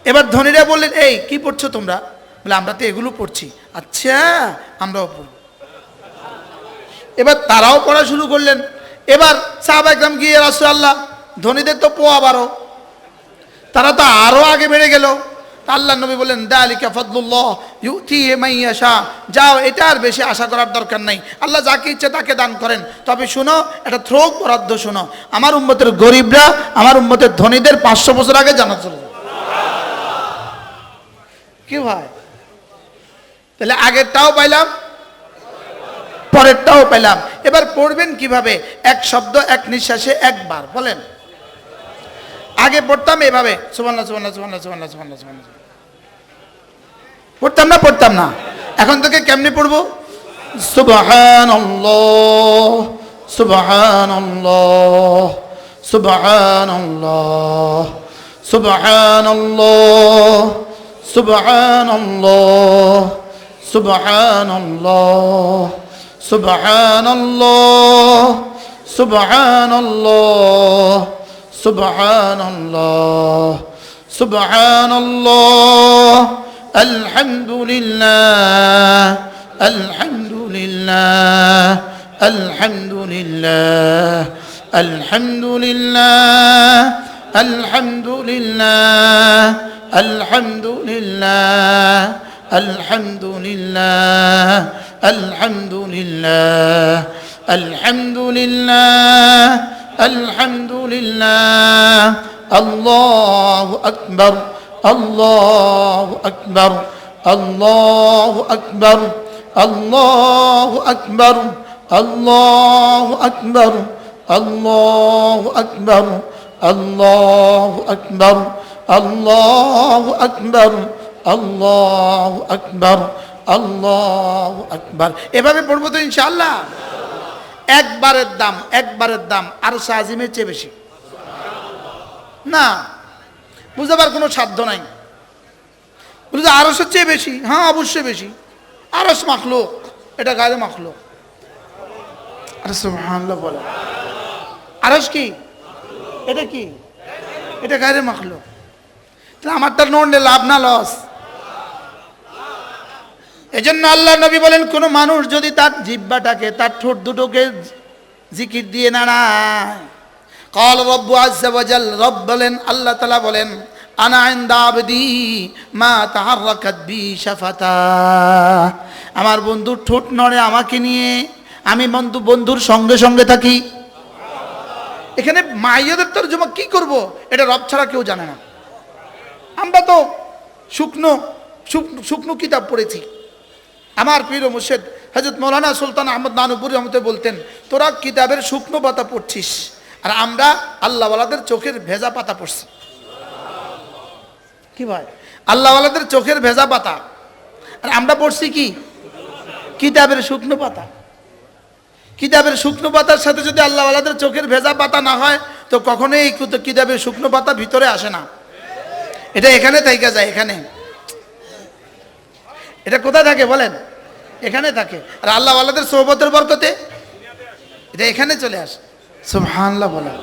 এবার ধনীরা বললেন, এই কি পড়ছো তোমরা? বলে আমরা তো এগুলো পড়ছি। আচ্ছা, আমরাও পড়ব। এবার তারাও পড়া শুরু করলেন। এবার সাহাবায়ে কেরাম গিয়ে, রাসূলুল্লাহ, ধনীদের তো পোয়া 12, তারা তো আরো আগে বেড়ে গেল। আল্লাহ নবী বলেন, দালিকা ফাদলুল্লাহ ইউতিহি মান ইয়াশা, যাও এটা আর বেশি আশা করার দরকার নাই, আল্লাহ যাকে ইচ্ছে তাকে দান করেন। তবে শুনো, এটা থ্রোক বরাদ্দ শুনো, আমার উম্মতের গরিবরা আমার উম্মতের ধনীদের 500 বছর আগে জান্নাত চলে যাবে। কি ভাই? তাহলে আগেরটাও পাইলাম, পরেরটাও পাইলাম। এবার পড়বেন কিভাবে? এক শব্দ এক নিঃশ্বাসে একবার বলেন। আগে পড়তাম এভাবে, সুবহানাল্লাহ সুবহানাল্লাহ সুবহানাল্লাহ সুবহানাল্লাহ সুবহানাল্লাহ সুবহানাল্লাহ, পড়তাম না। এখন থেকে কেমনে পড়বো? সুবহানাল্লাহ সুবহানাল্লাহ সুবহানাল্লাহ সুবহানাল্লাহ সুবহানাল্লাহ সুবহানাল্লাহ সুবহানাল্লাহ সুবহানাল্লাহ সুবহানাল্লাহ সুবহানাল্লাহ আলহামদুলিল্লাহ আলহামদুলিল্লাহ আলহামদুলিল্লাহ আলহামদুলিল্লাহ আলহামদুলিল্লাহ আলহামদুলিল্লাহ আলহামদুলিল্লাহ আলহামদুলিল্লাহ আলহামদুলিল্লাহ আলহামদুলিল্লাহ আল্লাহু আকবার আল্লাহু আকবার আল্লাহু আকবার আল্লাহু আকবার আল্লাহু আকবার আল্লাহু আকবার আল্লাহু আকবার আল্লাহু আকবার আল্লাহু আকবার আল্লাহু আকবার। এভাবে পড়বো তো ইনশাআল্লাহ। একবারের দাম আরশ আজিমের চেয়ে বেশি না, বুঝাবার কোনো সাধ্য নাই। বুঝতে আরশের চেয়ে বেশি? হ্যাঁ অবশ্যই বেশি। আরশ মাখলুক, এটা গায়রে মাখলুক। আরে সুবহানাল্লাহ বলে। আরশ কি? এটা কি? এটা গায়রে মাখলুক। তাহলে আমারটা নড়লে লাভ না লস? এজন্য আল্লাহ নবী বলেন, কোন মানুষ যদি তার জিহ্বাটাকে, তার ঠোঁট দুটোকে জিকির দিয়ে নাড়ায়, ক্বাল রব্বু আযজা ওয়া জাল, রব বলেন, আল্লাহ তাআলা বলেন, আনা ইনদা আবদি মা তাহাররাকাত বি শাফাতা, আমার বন্ধুর ঠোঁট নড়ে আমাকে নিয়ে, আমি বন্ধুর সঙ্গে সঙ্গে থাকি। এখানে মাইয়াদের তরজমা কি করব, এটা রব ছাড়া কেউ জানে না। আমরা তো শুকনো কিতাব পড়েছি। আমার পীর ও মুর্শিদ হযরত মাওলানা সুলতান আহমদ নানুপুরি রহমতুল্লাহ বলতেন, তোরা কিতাবের শুকনো পাতা পড়ছিস আর আমরা আল্লাহওয়ালাদের চোখের ভেজা পাতা পড়ছি। কি ভাই? আল্লাহওয়ালাদের চোখের ভেজা পাতা, আর আমরা পড়ছি কি? কিতাবের শুকনো পাতা। কিতাবের শুকনো পাতার সাথে যদি আল্লাহওয়ালাদের চোখের ভেজা পাতা না হয়, তো কখনোই এই কিতাবের শুকনো পাতা ভিতরে আসে না। এটা এখানে থাইকা যায়। এখানে এটা কোথায় থাকে বলেন? এখানে থাকে। আর আল্লাহওয়ালাদের সোহবতের বরকতে এটা এখানে চলে আসে। সুবহানাল্লাহ বলেন।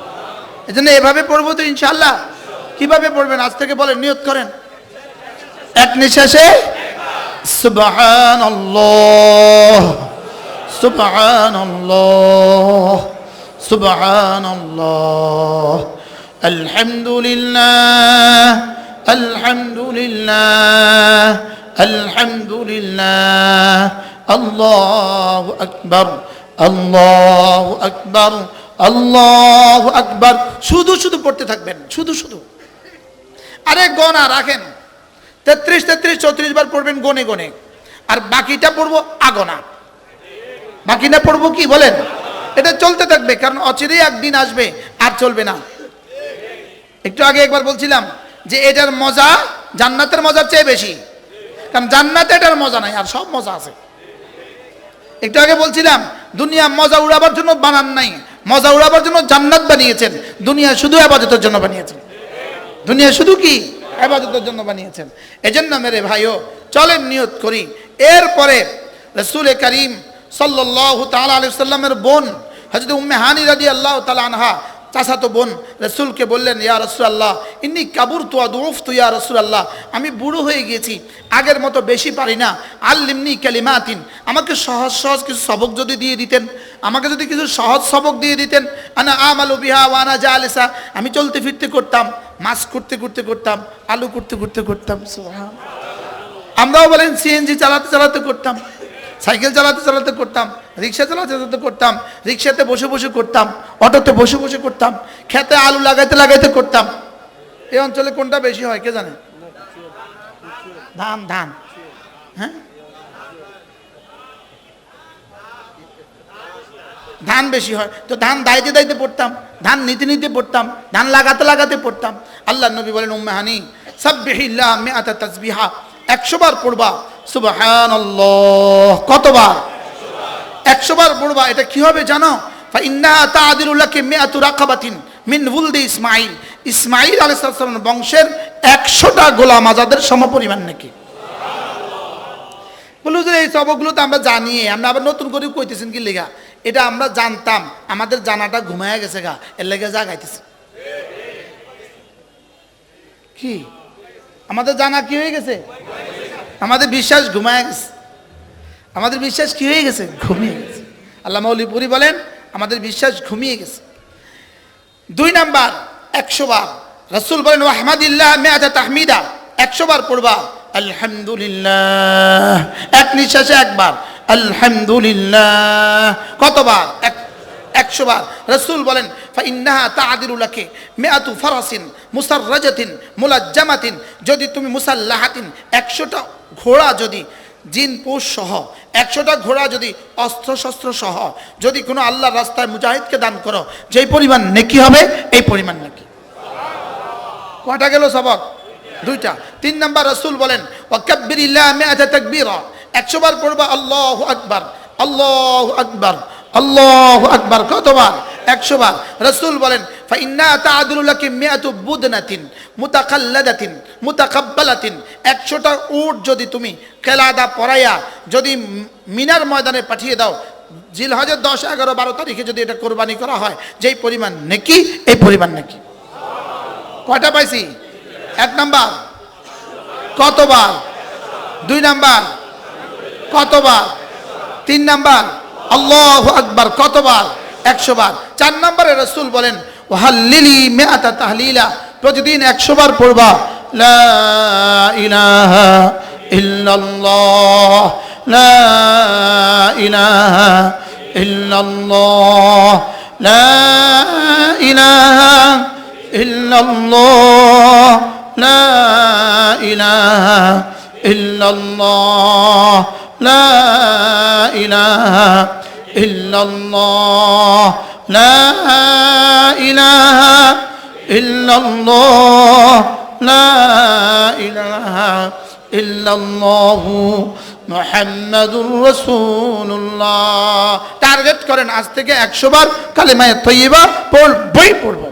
এজন্য এভাবে পড়বো তো ইনশাআল্লাহ। কিভাবে পড়বেন আজ থেকে বলেন, নিয়ত করেন। এক নিঃশ্বাসে সুবহানাল্লাহ সুবহানাল্লাহ সুবহানাল্লাহ আলহামদুলিল্লাহ আলহামদুলিল্লাহ আলহামদুলিল্লাহ আল্লাহু আকবার আল্লাহু আকবার আল্লাহু আকবার। শুধু শুধু পড়তে থাকবেন, শুধু শুধু। আরে গোনা রাখেন, 33 33 34 বার পড়বেন গনে গনে, আর বাকিটা পড়বো আগনা। বাকিটা পড়বো কি বলেন, এটা চলতে থাকবে, কারণ অচিরেই একদিন আসবে আর চলবে না। একটু আগে একবার বলছিলাম যে এটার মজা জান্নাতের মজার চেয়ে বেশি, কারণ জান্নাতে এটার মজা নাই, আর সব মজা আছে। একটু আগে বলছিলাম দুনিয়া মজা উড়াবার জন্য বানান নাই, মজা উড়াবার জন্য জান্নাত বানিয়েছেন। দুনিয়া শুধু ইবাদতের জন্য বানিয়েছেন, দুনিয়া শুধু কি ইবাদতের জন্য বানিয়েছেন। এজন্য মেরে ভাইও চলেন নিয়ত করি। এরপরে রাসূল করিম সাল্লাল্লাহু তাআলা আলাইহি সাল্লামের বোন হযরত উম্মে হানি রাদিয়াল্লাহু তাআলা আনহা, চাচাতো বোন, রাসূলকে বললেন, ইয়া রাসূলুল্লাহ ইন্নী কাবুরতু ওয়া দুউফতু ইয়া রাসূলুল্লাহ, আমি বুড়ো হয়ে গেছি, আগের মতো বেশি পারি না। আল্লিমনি কালিমাতিন, আমাকে সহজ সহজ কিছু সবক যদি দিয়ে দিতেন, আমাকে যদি কিছু সহজ সবক দিয়ে দিতেন। আনা আমালু বিহা ওয়া আনা জালিসা, আমি চলতে ফিরতে করতাম, মাছ করতে করতে করতাম, আলু করতে করতে করতাম। সুবহানাল্লাহ। আমরাও বলেন সিএনজি চালাতে চালাতে করতাম, সাইকেল চালাতে চালাতে করতাম, রিক্সা চালাতে চালাতে করতাম, রিক্সাতে বসে বসে করতাম, অটোতে বসে বসে করতাম, খেতে আলু লাগাইতে লাগাইতে করতাম। এই অঞ্চলে কোনটা বেশি হয় কে জানে? ধান, ধান, হ্যাঁ ধান বেশি হয়, তো ধান দাইতে দাইতে পড়তাম, ধান নিতে নিতে পড়তাম, ধান লাগাতে লাগাতে পড়তাম। আল্লাহ নবী বলেন, উম্মে হানি সাব্বিহিল্লাহ মিআতা তাসবিহা, 100 বার পড়বা সুবহানাল্লাহ। কতবার? 100 বার পড়বা। এটা কি হবে জানো? ফাইন্নাহা তা'দিলু লাকি মিআতু রাকাবাতিন মিন ওয়ালদি ইসমাঈল, ইসমাঈল আলাইহিস সালামের বংশের 100টা গোলাম আজাদের সমপরিমাণ নাকি। বলু যে এই সবগুলো তো আমরা জানি, আমরা আবার নতুন করে কইতেছেন কি লেগা? এটা আমরা জানতাম, আমাদের জানাটা ঘুমায় গেছে গা, এর লেগে জাগাইতেছে। কি আমাদের জানা কি হয়ে গেছে? আমাদের বিশ্বাস ঘুমায় গেছে, আমাদের বিশ্বাস কি হয়ে গেছে? ঘুমিয়ে গেছে। আল্লামা ওলিপুরি বলেন আমাদের বিশ্বাস ঘুমিয়ে গেছে। 2 নাম্বার 100 বার রাসূল বলেন, ওয়াহমাদিল্লাহ মিআতা তাহমিদা, 100 বার পড়বা আলহামদুলিল্লাহ, এক নিঃশ্বাসে একবার আলহামদুলিল্লাহ। কতবার? 100 বার। রাসূল বলেন, ফাইন্নাহা তা'দিলু লাকি মিআতু ফারাসিন মুসাররাজাতিন মুলাজ্জামাতিন, যদি তুমি মুসাল্লাহাতিন, 100টা ঘোড়া যদি জিন পুষ সহ, 100টা ঘোড়া যদি অস্ত্র শস্ত্র সহ যদি কোনো আল্লাহর রাস্তায় মুজাহিদকে দান করো, যেই পরিমাণ নেকি হবে এই পরিমাণ নেকি। কয়টা গেল সবক? 2টা। 3 নাম্বার রাসূল বলেন, ওয়াকাব্বিরিল্লাহ মিআতা তাকবীরা, 100 বার পড়বা আল্লাহু আকবার আল্লাহু আকবার আল্লাহু আকবার। কতবার? 100 বার। রাসূল বলেন, ফাইন্না তা'দিলু লাকি মিআতু বুদনাতিন মুতাকাল্লাদাতিন মুতাকাব্বালাতিন, 100টা উট যদি তুমি কেলাদা পরাইয়া যদি মিনার ময়দানে পাঠিয়ে দাও, জিলহজের 10, 11, 12 তারিখে যদি এটা কোরবানি করা হয়, যেই পরিমাণ নেকি এই পরিমাণ নেকি। কয়টা পাইছি? 1 নাম্বার কতবার? 2 নাম্বার কতবার? 3 নাম্বার আল্লাহু আকবার কতবার? 100 বার। 4 নম্বরে রাসূল বলেন, ওয়াহাল্লিলি মিআতা তাহলিলা, প্রতিদিন 100 বার পড়বা লা ইলাহা ইল্লাল্লাহ লা ইলাহা ইল্লাল্লাহ লা ইলাহা ইল্লাল্লাহ লা ইলাহা ইল্লাল্লাহ লা ইলাহা ইল্লাল্লাহ লা ইলাহা ইল্লাল্লাহ লা ইলাহা ইল্লাল্লাহু মুহাম্মাদুর রাসূলুল্লাহ। টার্গেট করেন আজ থেকে 100 বার কালিমায়ে তয়্যিবা পড়বই পড়ব।